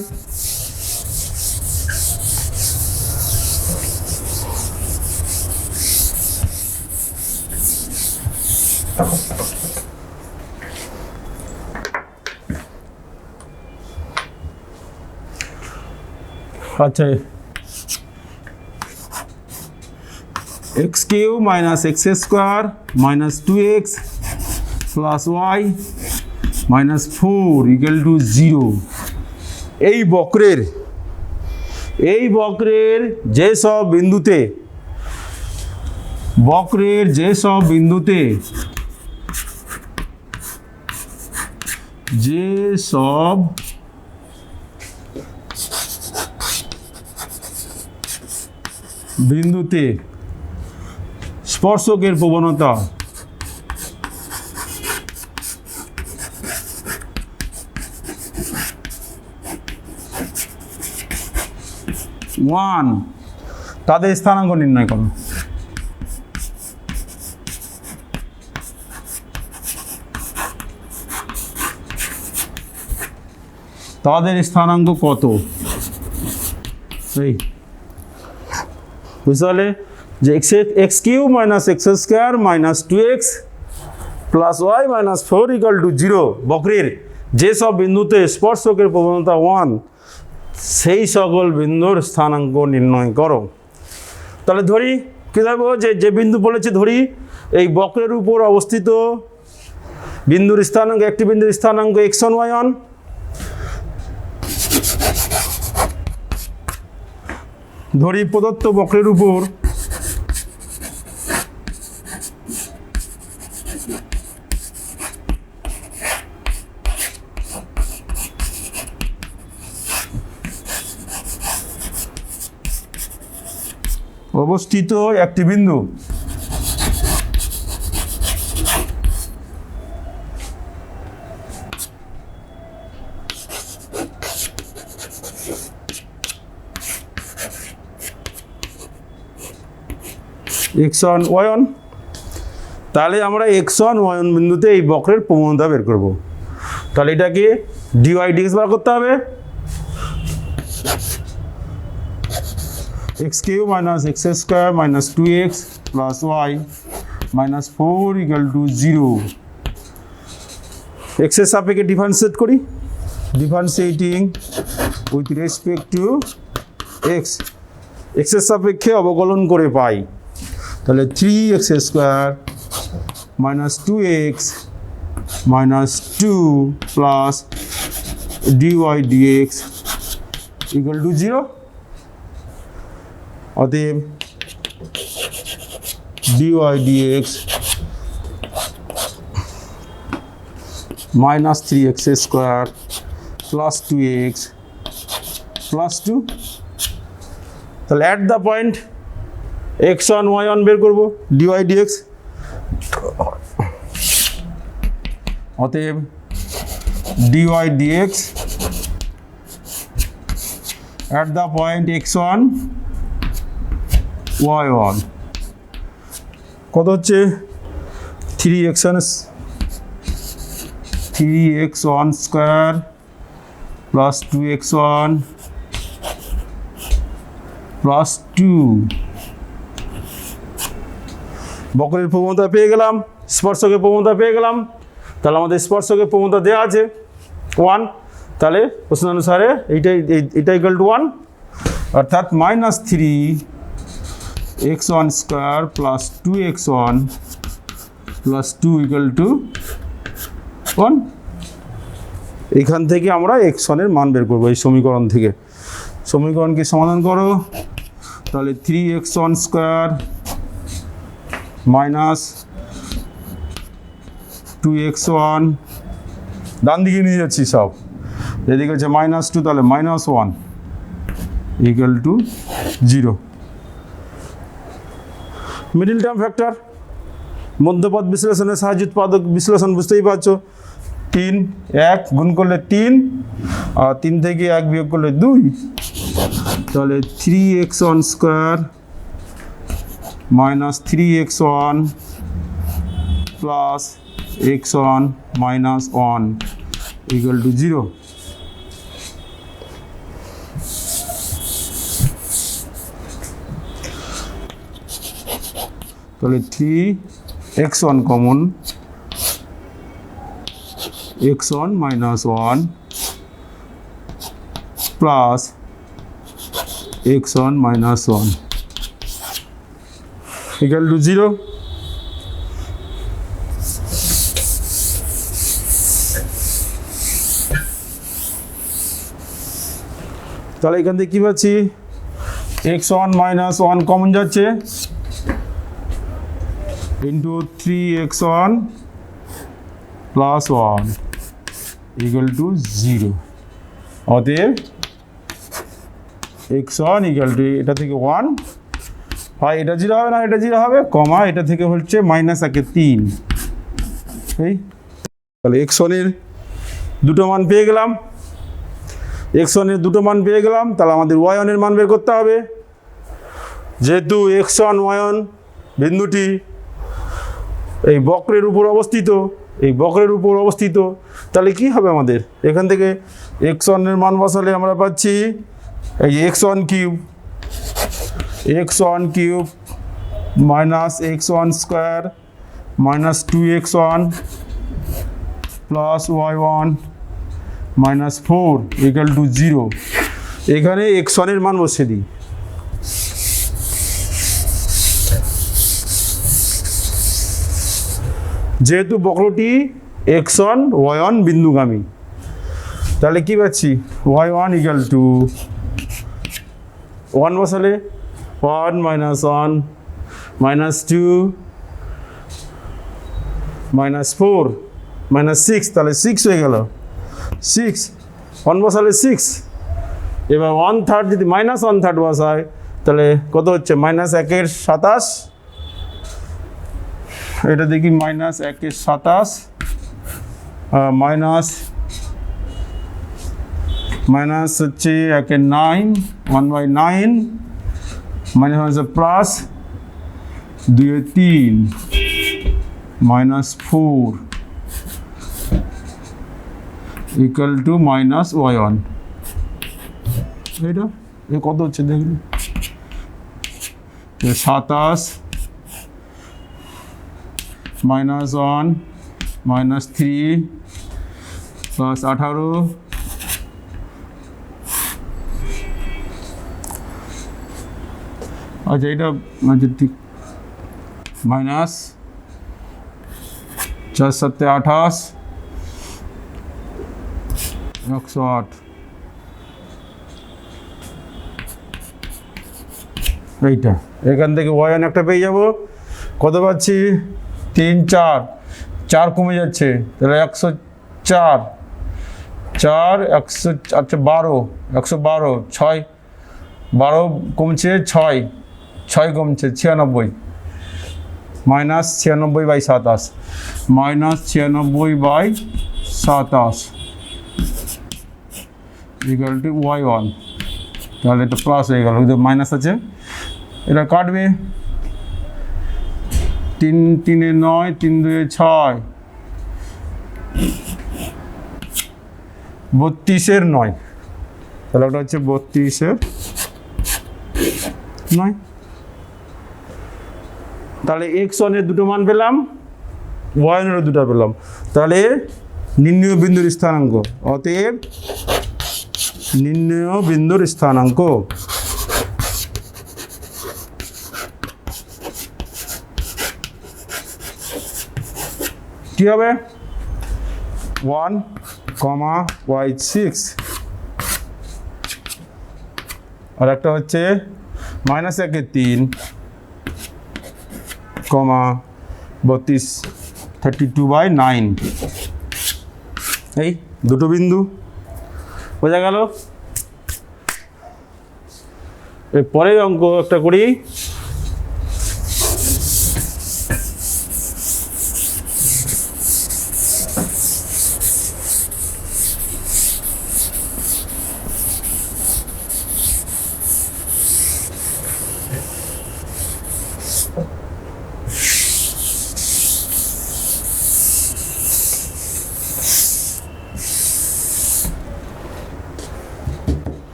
আচ্ছা, x³ minus x² minus 2x plus y minus 4 equal to 0। এই বক্রের যেসব বিন্দুতে স্পর্শকের প্রবণতা ওয়ান, তাদের স্থানাঙ্ক নির্ণয় করো। তাদের স্থানাঙ্ক কত? এই বুঝতে পারলে যে x³ minus x² minus 2x plus y minus 4 equal to 0 বক্রের যেসব বিন্দুতে স্পর্শকের প্রবণতা 1 সেই সকল বিন্দুর স্থানাঙ্ক নির্ণয় করো। তাহলে ধরি কী দেখবো যে বিন্দু বলেছে, ধরি এই বক্রের উপর অবস্থিত বিন্দুর স্থানাঙ্ক, একটি বিন্দুর স্থানাঙ্ক x1 y1, ধরি প্রদত্ত বক্রের উপর অবস্থিত একটি বিন্দু x1 y1, তাহলে আমরা x1 y1 বিন্দুতে এই বক্রের প্রবণতা বের করব। তাহলে এটাকে dy dx বার করতে হবে। x³ minus x² minus 2x plus y minus 4 equal to 0। x এর সাপেক্ষে ডিফারেন্সিয়েট করি, differentiating with respect to x এক্সের সাপেক্ষে অবকলন করে পাই, তাহলে 3x square minus 2x minus 2 plus dy dx equal to 0। অতএব dy dx minus 3x square plus 2x plus 2, তাহলে at the point x1 y1 বের করব dy dx। অতএব dy dx at the point x1 y1 কত হচ্ছে 3x1 square plus 2x1 plus 2। বক্রের প্রবণতা পেয়ে গেলাম, স্পর্শকের প্রবণতা পেয়ে গেলাম, তাহলে আমাদের স্পর্শকের প্রবণতা দেওয়া আছে 1, তাহলে প্রশ্ন অনুসারে এইটা ইকুয়াল টু 1, অর্থাৎ minus 3x1 square plus 2x1 plus 2 equal to 1। এখান থেকে আমরা x1 এর মান বের করবো এই সমীকরণ থেকে। সমীকরণকে সমাধান করো, তাহলে 3x1 স্কোয়ার মাইনাস 2x1, ডান দিকে নিয়ে যাচ্ছি সব, এদিকে হচ্ছে মাইনাস 2, তাহলে minus 1 equal to 0। Middle term factor, মধ্যপদ বিশ্লেষণের সাহায্যে উৎপাদক বিশ্লেষণ বুঝতেই পারছো। 3 1 গুণ করলে 3 আর 3 থেকে 1 বিয়োগ করলে 2, তাহলে 3x1 square minus 3x1 plus x1 minus 1 equal to 0। তাহলে 3x1 common, x1 minus 1 plus x1 minus 1 equal to 0। তাহলে এখান থেকে কী পাচ্ছি, x1 minus 1 কমন যাচ্ছে, into 3x1 plus 1 equal to 0। অতএব x1 ইকুয়াল টু এটা থেকে 1, হয় এটা 0 হবে না এটা 0 হবে, কমা এটা থেকে হচ্ছে মাইনাস 3। এই তাহলে x1 এর দুটো মান পেয়ে গেলাম, x1 এর দুটো মান পেয়ে গেলাম, তাহলে আমাদের y1 এর মান বের করতে হবে। যেহেতু x1 y1 বিন্দুটি এই বক্রের উপর অবস্থিত, তাহলে কি হবে আমাদের এখান থেকে x1 এর মান বসালে আমরা পাচ্ছি এই x1 cube minus x1 square minus 2x1 plus y1 minus 4 equal to 0। এখানে x1 এর মান বসিয়ে দিই, যেহেতু বক্রটি x1 y1 বিন্দুগামী, তাহলে কি পাচ্ছি y1 ইকুয়াল টু 1 বসালে 1 minus 1 minus 2 minus 4 minus 6, তাহলে 6 হয়ে গেল, 6 1 বসালে 6। এবার 1/3 যদি মাইনাস 1/3 বসায় তাহলে কত হচ্ছে, মাইনাস 1 27, এটা দেখি মাইনাস 1 27 মাইনাস হচ্ছে 1 9 1/9 minus plus 2 3 minus 4 equal to minus y1। এটা কত হচ্ছে দেখুন, 27 মাইনাস 1 মাইনাস 3 প্লাস 18 1 আচ্ছা এটা আচ্ছা ঠিক মাইনাস 4 7 28 108 এইটা এখান থেকে ওয়ান একটা পেয়ে যাব কত পাচ্ছি 3 4 4 কমে যাচ্ছে তাহলে 104 4 100 আচ্ছা 12 112 6 12 কমছে 6 6 কমছে 96 minus 96/27 minus 96/27 equal to y1 তাহলে এটা প্লাস হয়ে গেল কিন্তু মাইনাস আছে এটা কাটবে 3 3 9 3 2 6 32 9 তাহলে ওটা হচ্ছে 32 9 তাহলে x1 এর দুটো মান পেলাম y1 এর দুটো পেলাম তাহলে নির্ণয় বিন্দুর স্থানাঙ্ক অতএব নির্ণয় বিন্দুর স্থানাঙ্ক কি হবে 1, y6 আর একটা হচ্ছে -1 3, 32 32/9 এই দুটো বিন্দু বোঝা গেল। এর পরের অঙ্ক একটা করি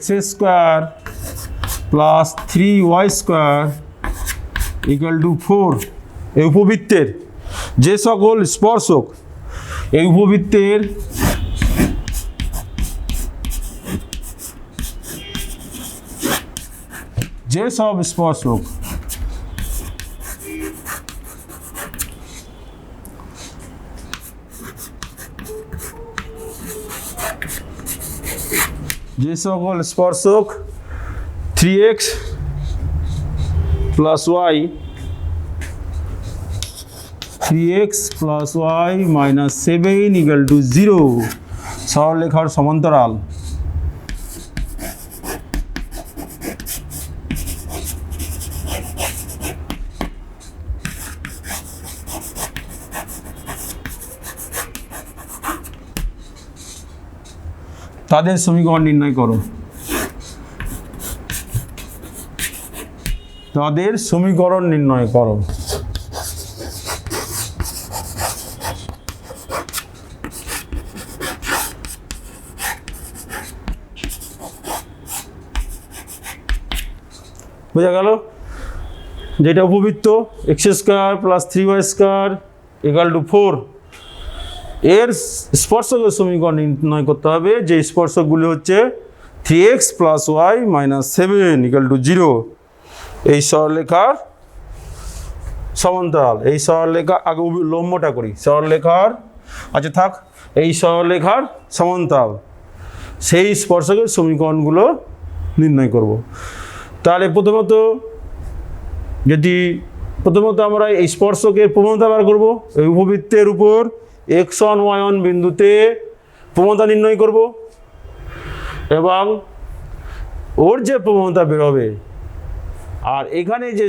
x² plus 3y² equal to 4 এই উপবৃত্তের যে সকল স্পর্শক এই উপবৃত্তের যে সব স্পর্শক যে সকল স্পর্শক 3x plus y 3x plus y minus 7 equal to 0 সরলরেখার সমান্তরাল তাদের সমীকরণ নির্ণয় করো তাদের সমীকরণ নির্ণয় করো বোঝা গেল যেটা উপবৃত্ত x² plus 3y² equal to 4 এর স্পর্শকের সমীকরণ নির্ণয় করতে হবে যে স্পর্শকগুলি হচ্ছে 3x plus y minus 7 equal to 0 এই সরলরেখার সমান্তরাল এই সরলরেখা আগে লম্বটা করি সরলরেখার আচ্ছা থাক এই সরলরেখার সমান্তরাল সেই স্পর্শকের সমীকরণগুলো নির্ণয় করব তাহলে প্রথমত আমরা এই স্পর্শকের প্রবণতা বার করব এই উপবৃত্তের উপর x1 y1 বিন্দুতে প্রবণতা নির্ণয় করব এবং ওর যে প্রবণতা বেরোবে আর এখানে যে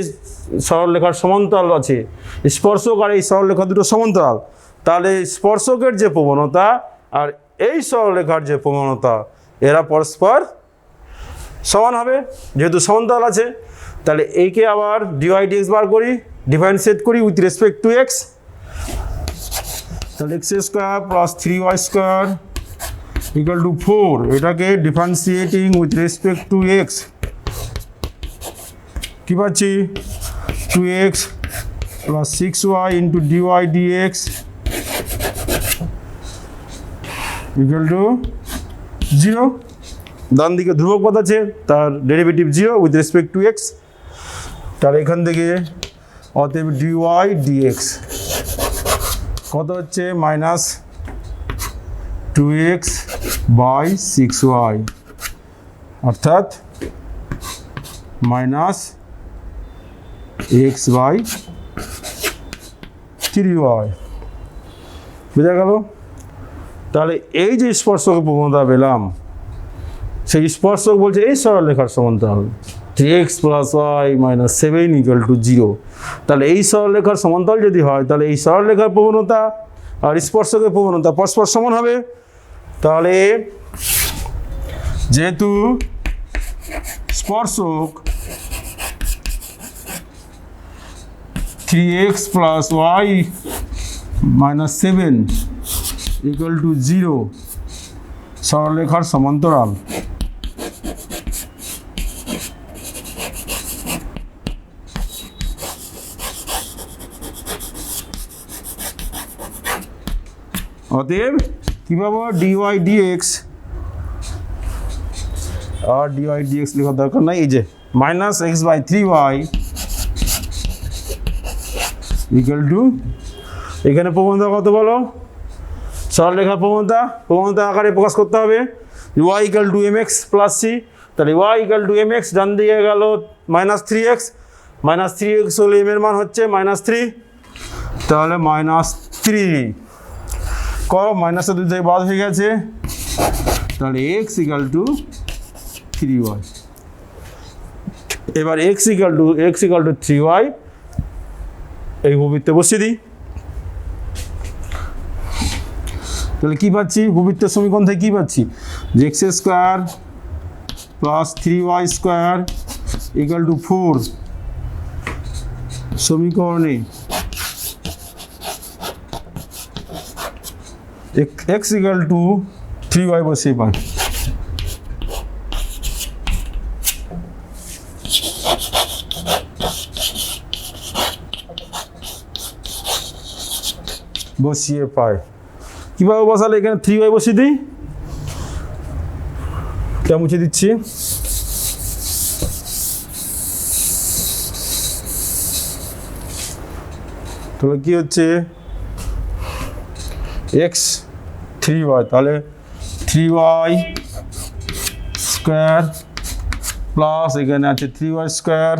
সরলরেখার সমান্তরাল আছে স্পর্শক আর এই সরলরেখা দুটো সমান্তরাল তাহলে স্পর্শকের যে প্রবণতা আর এই সরলরেখার যে প্রবণতা এরা পরস্পর সমান হবে যেহেতু সমান্তরাল আছে তাহলে এইকে আবার dy dx বার করি ডিফারেন্সিয়েট করি উইথ রেসপেক্ট টু x তাহলে x² plus 3y² equal to 4 এটাকে differentiating with respect to x কি পাচ্ছি 2x plus 6y into dy dx equal to 0 ডান দিকে ধ্রুবক পদ আছে, তার derivative 0 with respect two x. তাহলে এখান থেকে অতএব ডিওয়াই ডিএক্স কত হচ্ছে মাইনাস 2x বাই 6y, অর্থাৎ মাইনাস x বাই 3y। বোঝা গেল? তাহলে এই যে স্পর্শক প্রবণতা পেলাম, সেই স্পর্শক বলছে এই সরলরেখার সমান্তরাল 3x plus y minus 7 equal to 0। তাহলে এই সরলরেখার সমান্তরাল যদি হয়, তাহলে এই সরলরেখার প্রবণতা আর স্পর্শকের প্রবণতা পরস্পর সমান হবে। তাহলে যেহেতু স্পর্শক 3x plus y minus 7 equal to 0 সরলরেখার সমান্তরাল, অতএব কি পাবো ডিওয়াই ডিএক্স, আর ডিওয়াই ডিএক্স লেখার দরকার নাই, এই যে minus x by 3y equal to, এখানে প্রবণতা কত বলো, সরলরেখার প্রবণতা আকারে প্রকাশ করতে হবে y equal to mx plus c। তাহলে y ইকুয়াল টু mx, ডান দিকে গেল মাইনাস 3x, মাইনাস 3x হলে m এর মান হচ্ছে মাইনাস 3, তাহলে মাইনাস 3 মাইনাসের 2 থেকে বাদ হয়ে গেছে, তাহলে x ইকুয়াল টু 3y। এবার x ইকুয়াল টু 3y এই উপবৃত্তে বসিয়ে দিই। তাহলে কী পাচ্ছি, উপবৃত্তের সমীকরণ থেকে কী পাচ্ছি, যে x square plus 3y square equal two 4 সমীকরণে এক্স ইকুয়াল টু 3y বসিয়ে পাই। বসিয়ে পাই কীভাবে বসালে, এখানে 3y বসিয়ে দিই, তা মুছে দিচ্ছি। তাহলে কি হচ্ছে x 3y, তাহলে 3y স্কোয়ার প্লাস এখানে আছে 3y স্কোয়ার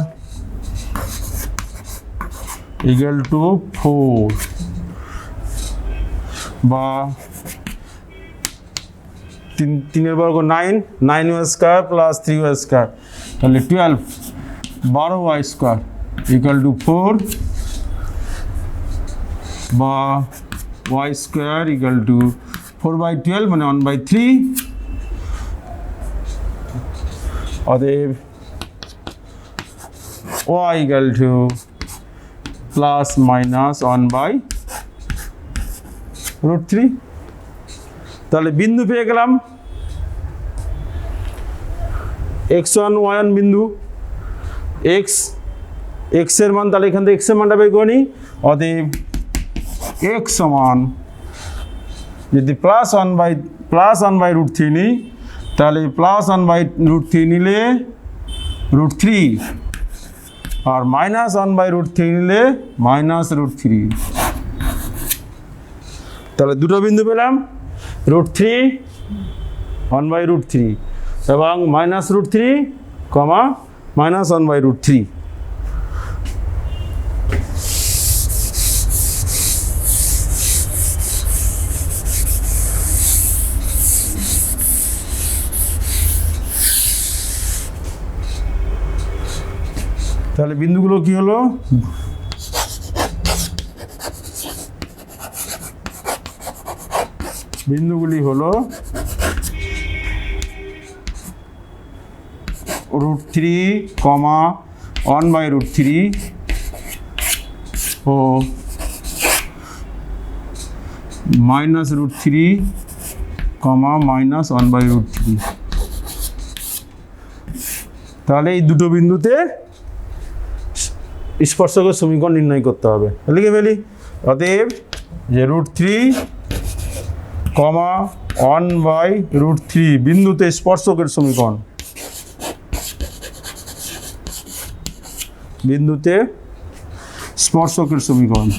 ইকুয়াল টু 4 বা 3 বর্গ 9y square plus 3y square, তাহলে 12y স্কোয়ার ইকুয়াল টু 4 বা y স্কোয়ার ইকুয়াল টু 4/12 মানে 1/3। অতএব y equal to plus minus 1/√3। তাহলে বিন্দু পেয়ে গেলাম x1 y1 বিন্দু, x এর মান, তাহলে এখান থেকে x এর মানটা বের করে নিই। অতএব x সমান যদি প্লাস 1/√3 নিই, তাহলে প্লাস 1/√3 নিলে √3 আর মাইনাস 1/√3 নিলে -√3। তাহলে দুটো বিন্দু পেলাম, √3 1/√3 এবং -√3 -1/√3। তাহলে বিন্দুগুলো কি হলো, বিন্দুগুলি হলো √3, 1/√3 ও -√3, -1/√3। তাহলে এই দুটো বিন্দুতে স্পর্শকের সমীকরণ নির্ণয় করতে হবে। লিখে ফেলি, অতএব যে √3, কমা 1/√3 বিন্দুতে স্পর্শকের সমীকরণ। বিন্দুতে স্পর্শকের সমীকরণ।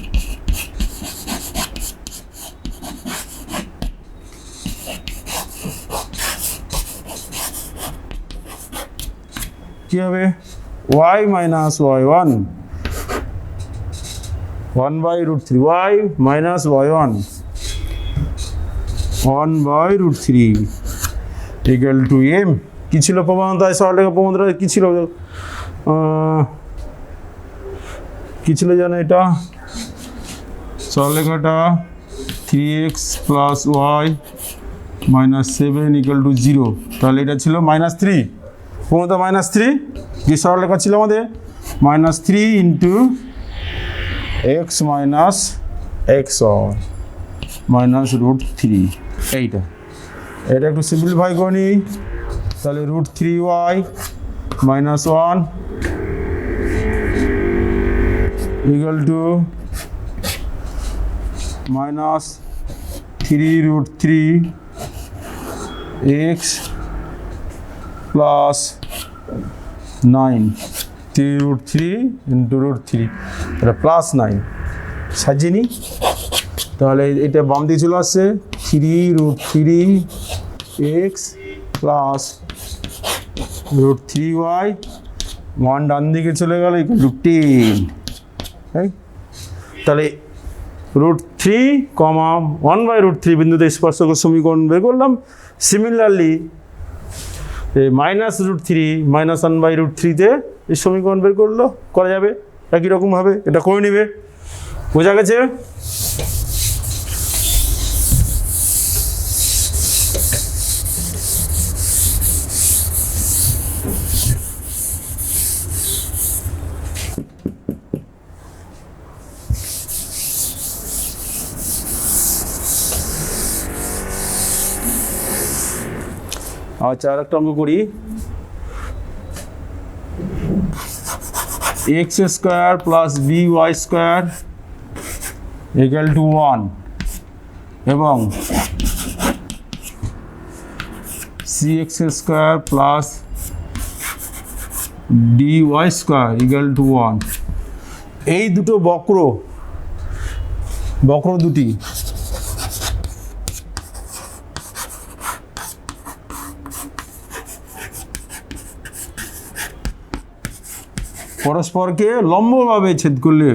কি হবে? y minus y1 1/√3 y minus y1 1/√3 equal to m। কি ছিল প্রবণতায়? সরলরেখা প্রবণতায় কি ছিল? কি ছিল জানো এটা? সরলরেখাটা 3x plus y minus 7 equal to 0। তাহলে এটা ছিল -3, প্রবণতা -3। যে সরলরেখা ছিল আমাদের -3 into x minus xy minus √3। এইটা একটু সিম্পলিফাই করে নিই। তাহলে √3y minus 1 equal to minus 3√3 x plus 9 3√3 into √3 এটা +9 সাজিয়ে নিই। তাহলে এটা বাম দিকে চলে আসছে 3√3 x প্লাস √3y 1 ডান দিকে চলে গেল equal to 10। তাহলে √3, 1/√3 বিন্দুতে স্পর্শকের সমীকরণ বের করলাম। সিমিলারলি -√3 -1/√3-তে এই সমীকরণ বের করা যাবে একই রকমভাবে। এটা করে নিবে। বোঝা গেছে? আচ্ছা, আর একটা অঙ্ক করি। x² plus by² equal to 1 এবং cx² plus dy² equal to 1। এই দুটো বক্র দুটি পরস্পরকে লম্বভাবে ছেদ করলে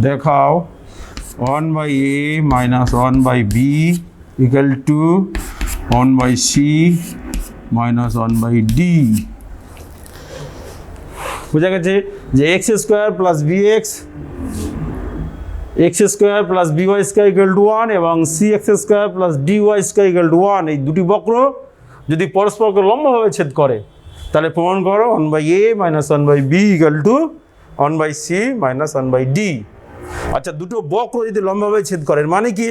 দেখাও 1/a minus 1/b equal to 1/c minus 1/d। বোঝা গেছে যে x² plus bx x² plus by² equal to 1 এবং cx² plus dy² equal to 1 এই দুটি বক্র যদি পরস্পরকে লম্বভাবে ছেদ করে তাহলে প্রমাণ করো 1/a minus 1/b equal to 1/c minus 1/d। আচ্ছা, দুটো বক্র যদি লম্বভাবে ছেদ করে মানে কি?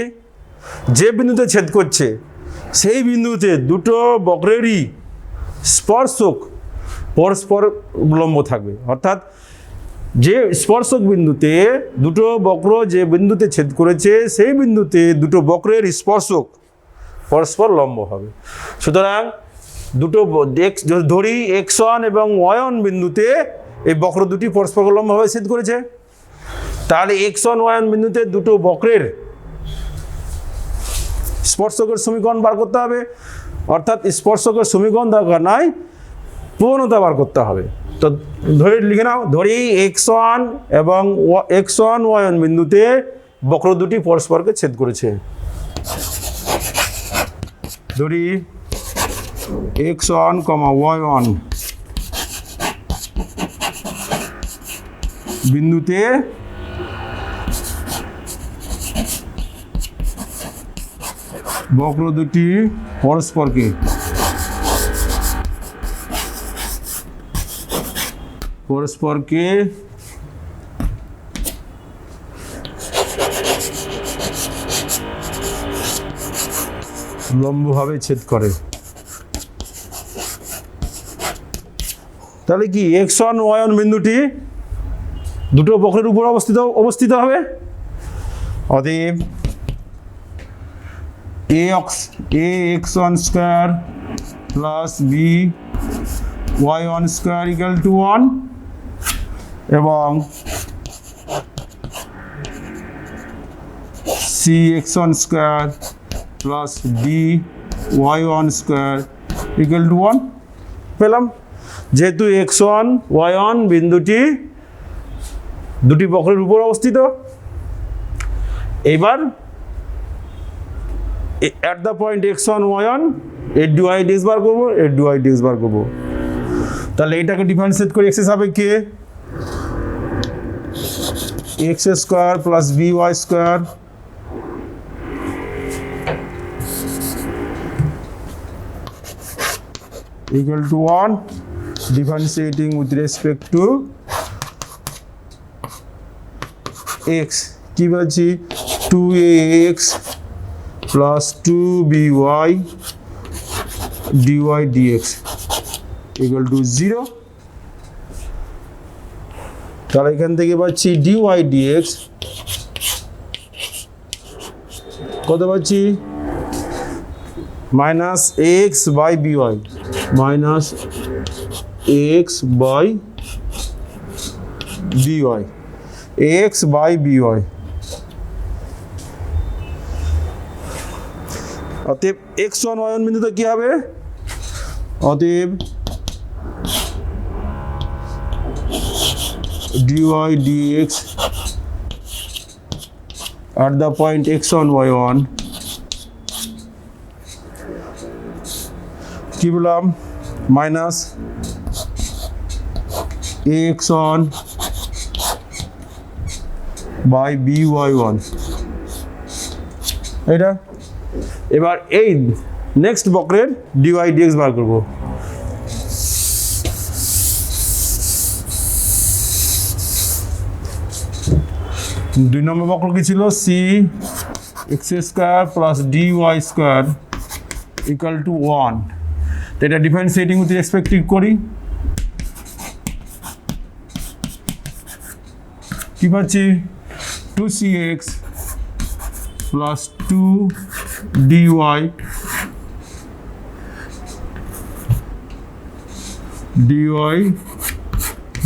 যে বিন্দুতে ছেদ করছে সেই বিন্দুতে দুটো বক্রেরই স্পর্শক পরস্পর লম্ব থাকবে। অর্থাৎ যে স্পর্শক বিন্দুতে দুটো বক্র যে বিন্দুতে ছেদ করেছে সেই বিন্দুতে দুটো বক্রের স্পর্শক পরস্পর লম্ব হবে। সুতরাং দুটো ধরি x1 এবং y1 বিন্দুতে এই বক্র দুটি পরস্পর লম্বভাবে ছেদ করেছে। তাহলে x1 y1 বিন্দুতে দুটো বক্রের স্পর্শকের সমীকরণ বার করতে হবে। অর্থাৎ স্পর্শকের সমীকরণ দরকার নাই, প্রবণতা বার করতে হবে। তো ধরে লিখে নাও, ধরি x1 এবং x1 y1 বিন্দুতে বক্র দুটি পরস্পরকে ছেদ করেছে। ধরি x1, y1 বিন্দুতে বক্র দুটি পরস্পরকে লম্বভাবে ছেদ করে। তাহলে কি x1 y1 বিন্দুটি দুটো বক্রের উপর অবস্থিত হবে। অতএব ax1 square plus by1 square equal to 1 এবং cx1 square plus by1 square equal to 1 পেলাম। যেহেতু x1 y1 বিন্দুটি দুটি বক্রের উপর অবস্থিত, এবার at the point x1 y1 এর dy dx বার করব, এর dy dx বার করব। তাহলে এটাকে ডিফারেন্সিয়েট করি x এর সাপেক্ষে, x square plus by square equal to 1, differentiating with respect to x কি বলছি 2ax plus 2by dy dx equal to 0। তাহলে এখান থেকে পাচ্ছি dy dx কত পাচ্ছি minus x by by minus x by by x by by। অতএব x1 y1 বিন্দুতে কি হবে, অতএব dy dx at the point x1 y1 কি বললাম মাইনাস ax1 by by1 এটা। এবার এই নেক্সট বক্রের dy dx বার করব। দুই নম্বর বক্র কি ছিল c x square plus dy square equal to 1। তো এটা ডিফারেন্সিয়েটিং উইথ রেসপেক্ট করি, কি পাচ্ছি 2cx প্লাস 2dy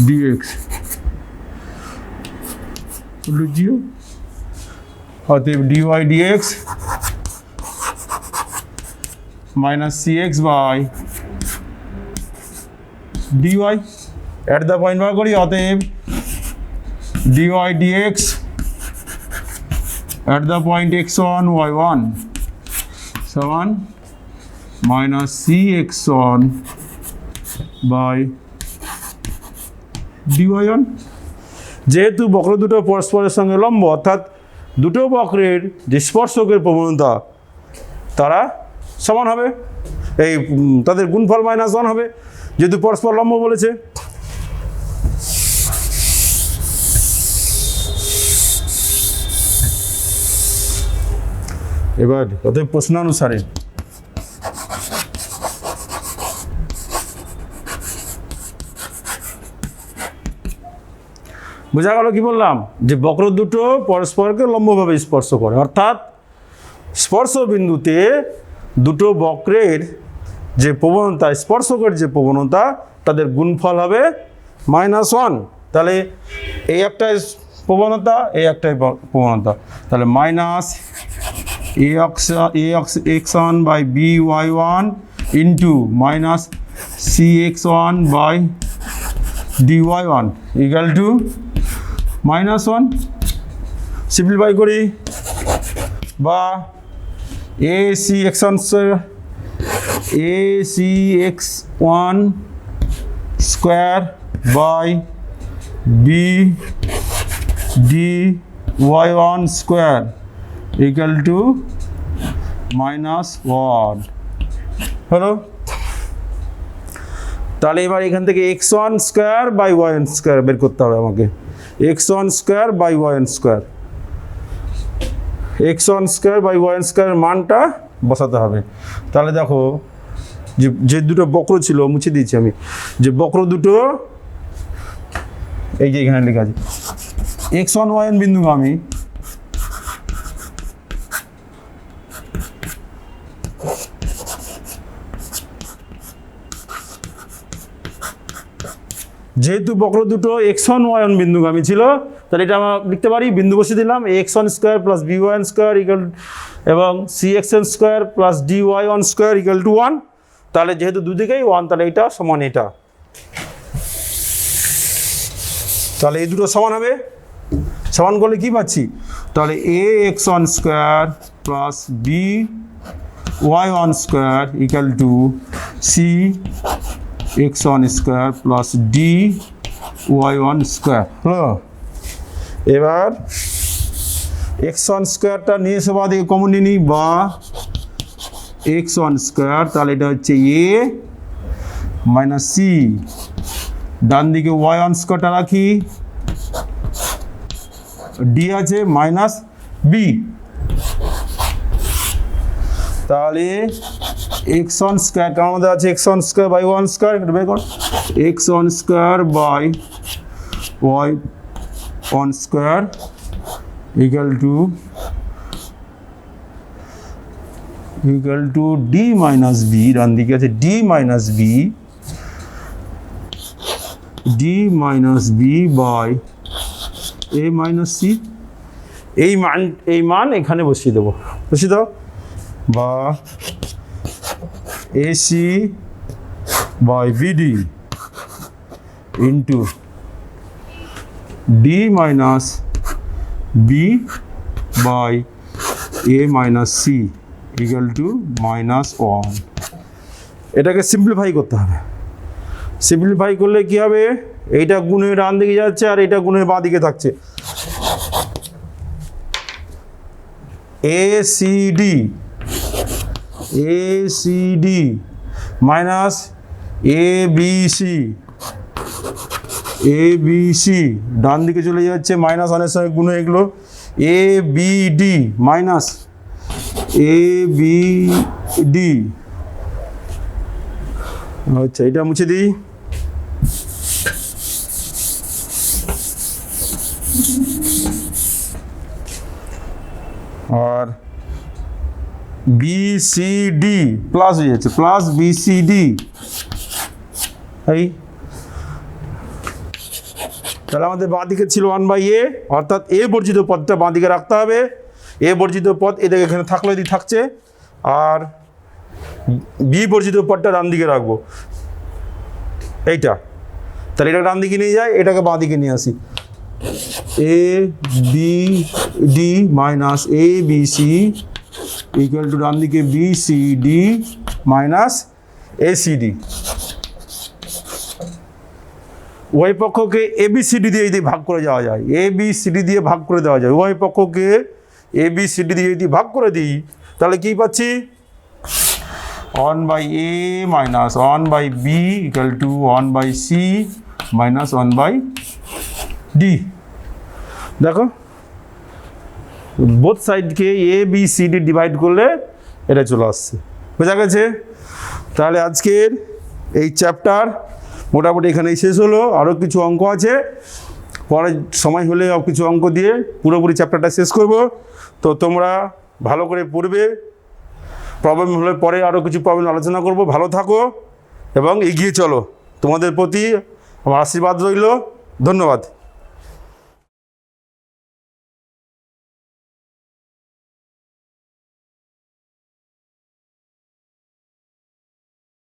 dx লিখিও। অতএব dy dx minus cx by dy at the point বার করি। অতএব dy dx at the point x1 y1 সমান minus cx1 by dy1। যেহেতু বক্র দুটো পরস্পরের সঙ্গে লম্ব, অর্থাৎ দুটো বক্রের যে স্পর্শকের প্রবণতা তারা সমান হবে, এই তাদের গুণফল -1 হবে, যেহেতু পরস্পর লম্ব বলেছে। এবার অতএব প্রশ্নানুসারে বোঝা গেল কি বললাম, যে বক্র দুটো পরস্পরকে লম্বভাবে স্পর্শ করে, অর্থাৎ স্পর্শ বিন্দুতে দুটো বক্রের যে প্রবণতা, স্পর্শকের যে প্রবণতা, তাদের গুণফল হবে -1। তাহলে এই একটাই প্রবণতা, এই একটাই প্রবণতা, তাহলে minus ax1 by by1 into minus cx1 by dy1 equal to -1। Simplify করি, বা acx1 square by dy1 square equal to -1 হলো। তাহলে এবার এখান থেকে x1 square by y1 square বের করতে হবে আমাকে, x1 square by y1 square. X one square by one square মানটা বসাতে হবে। তাহলে দেখো যে দুটো বক্র ছিল মুছে দিয়েছি আমি, যে বক্র দুটো এই যে এখানে লেখা আছে এক্স ওয়ান ওয়ান বিন্দুগামী যেহেতু বক্র দুটো এক্স ওয়ান ওয়াই ওয়ান বিন্দুগামী ছিল, তাহলে এটা আমরা লিখতে পারি, বিন্দু বসিয়ে দিলাম x one square plus b one square equal এবং c x n square plus d y one square equal to 1। তাহলে যেহেতু দুদিকেই 1, তাহলে এটা সমান এটা, তাহলে এই দুটো সমান হবে। সমান করলে কি পাচ্ছি, তাহলে a x one square plus b y one square equal to c x one square plus d y one square হলো। এবার এক্স ওয়ান স্কোয়ারটা নিয়ে এসে বাদ দিকে কমন নিই বা এক্স ওয়ান স্কোয়ার, তাহলে এটা হচ্ছে এ মাইনাস সি, ডান দিকে ওয়াই ওয়ান স্কোয়ারটা রাখি, ডি আছে মাইনাস বি, তাহলে এক্স ওয়ান স্কোয়ার কার মধ্যে আছে x one square by one square, এটা বের কর, x one square by y one square equal to d minus b, ডান দিকে আছে d minus b by a minus c. এই মান এখানে বসিয়ে দেবো, বসিয়ে দাও, বা ac by bd into d minus b by a minus c equal to -1। এটাকে সিম্পলিফাই করতে হবে। সিম্পলিফাই করলে কি হবে, এইটা গুণের ডান দিকে যাচ্ছে আর এইটা গুণের বাঁ দিকে থাকছে। এসিডি মাইনাস এবিসি ডান দিকে চলে যাচ্ছে, মাইনাস অনেক সময় গুণ হয়ে গেলো, এবিডি মাইনাস এবিডি। আচ্ছা, এটা মুছে দিই। আর বিসিডি প্লাস হয়ে যাচ্ছে, প্লাস বিসিডি। এই তাহলে আমাদের বাঁ দিকে ছিল 1/a, অর্থাৎ এ বর্জিত পদটা বাঁ দিকে রাখতে হবে। এ বর্জিত পদ এদিকে এখানে থাকলে এদিকে থাকছে, আর বি বর্জিত পদটা ডান দিকে রাখবো এইটা। তাহলে এটা ডান দিকে নিয়ে যায়, এটাকে বাঁ দিকে নিয়ে আসি, a b d minus a b c equal to ডান দিকে b c d minus a c d. উভয় পক্ষকে এ বি সি ডি দিয়ে যদি ভাগ করে যাওয়া যায়, এ বি সি ডি দিয়ে ভাগ করে দেওয়া যায়, উভয় পক্ষকে এ বি সি ডি দিয়ে যদি ভাগ করে দিই, তাহলে কি পাচ্ছি, 1/a minus 1/b equal to 1/c minus 1/d। দেখো বোথ সাইডকে এ বি সি ডি ডিভাইড করলে এটা চলে আসছে, বোঝা গেছে? তাহলে আজকের এই চ্যাপ্টার মোটামুটি এখানেই শেষ হলো। আরও কিছু অঙ্ক আছে, পরে সময় হলে কিছু অঙ্ক দিয়ে পুরোপুরি চ্যাপ্টারটা শেষ করব। তো তোমরা ভালো করে পড়বে, প্রবলেম হলে পরে আরও কিছু প্রবলেম আলোচনা করব। ভালো থাকো এবং এগিয়ে চলো, তোমাদের প্রতি আমার আশীর্বাদ রইল। ধন্যবাদ।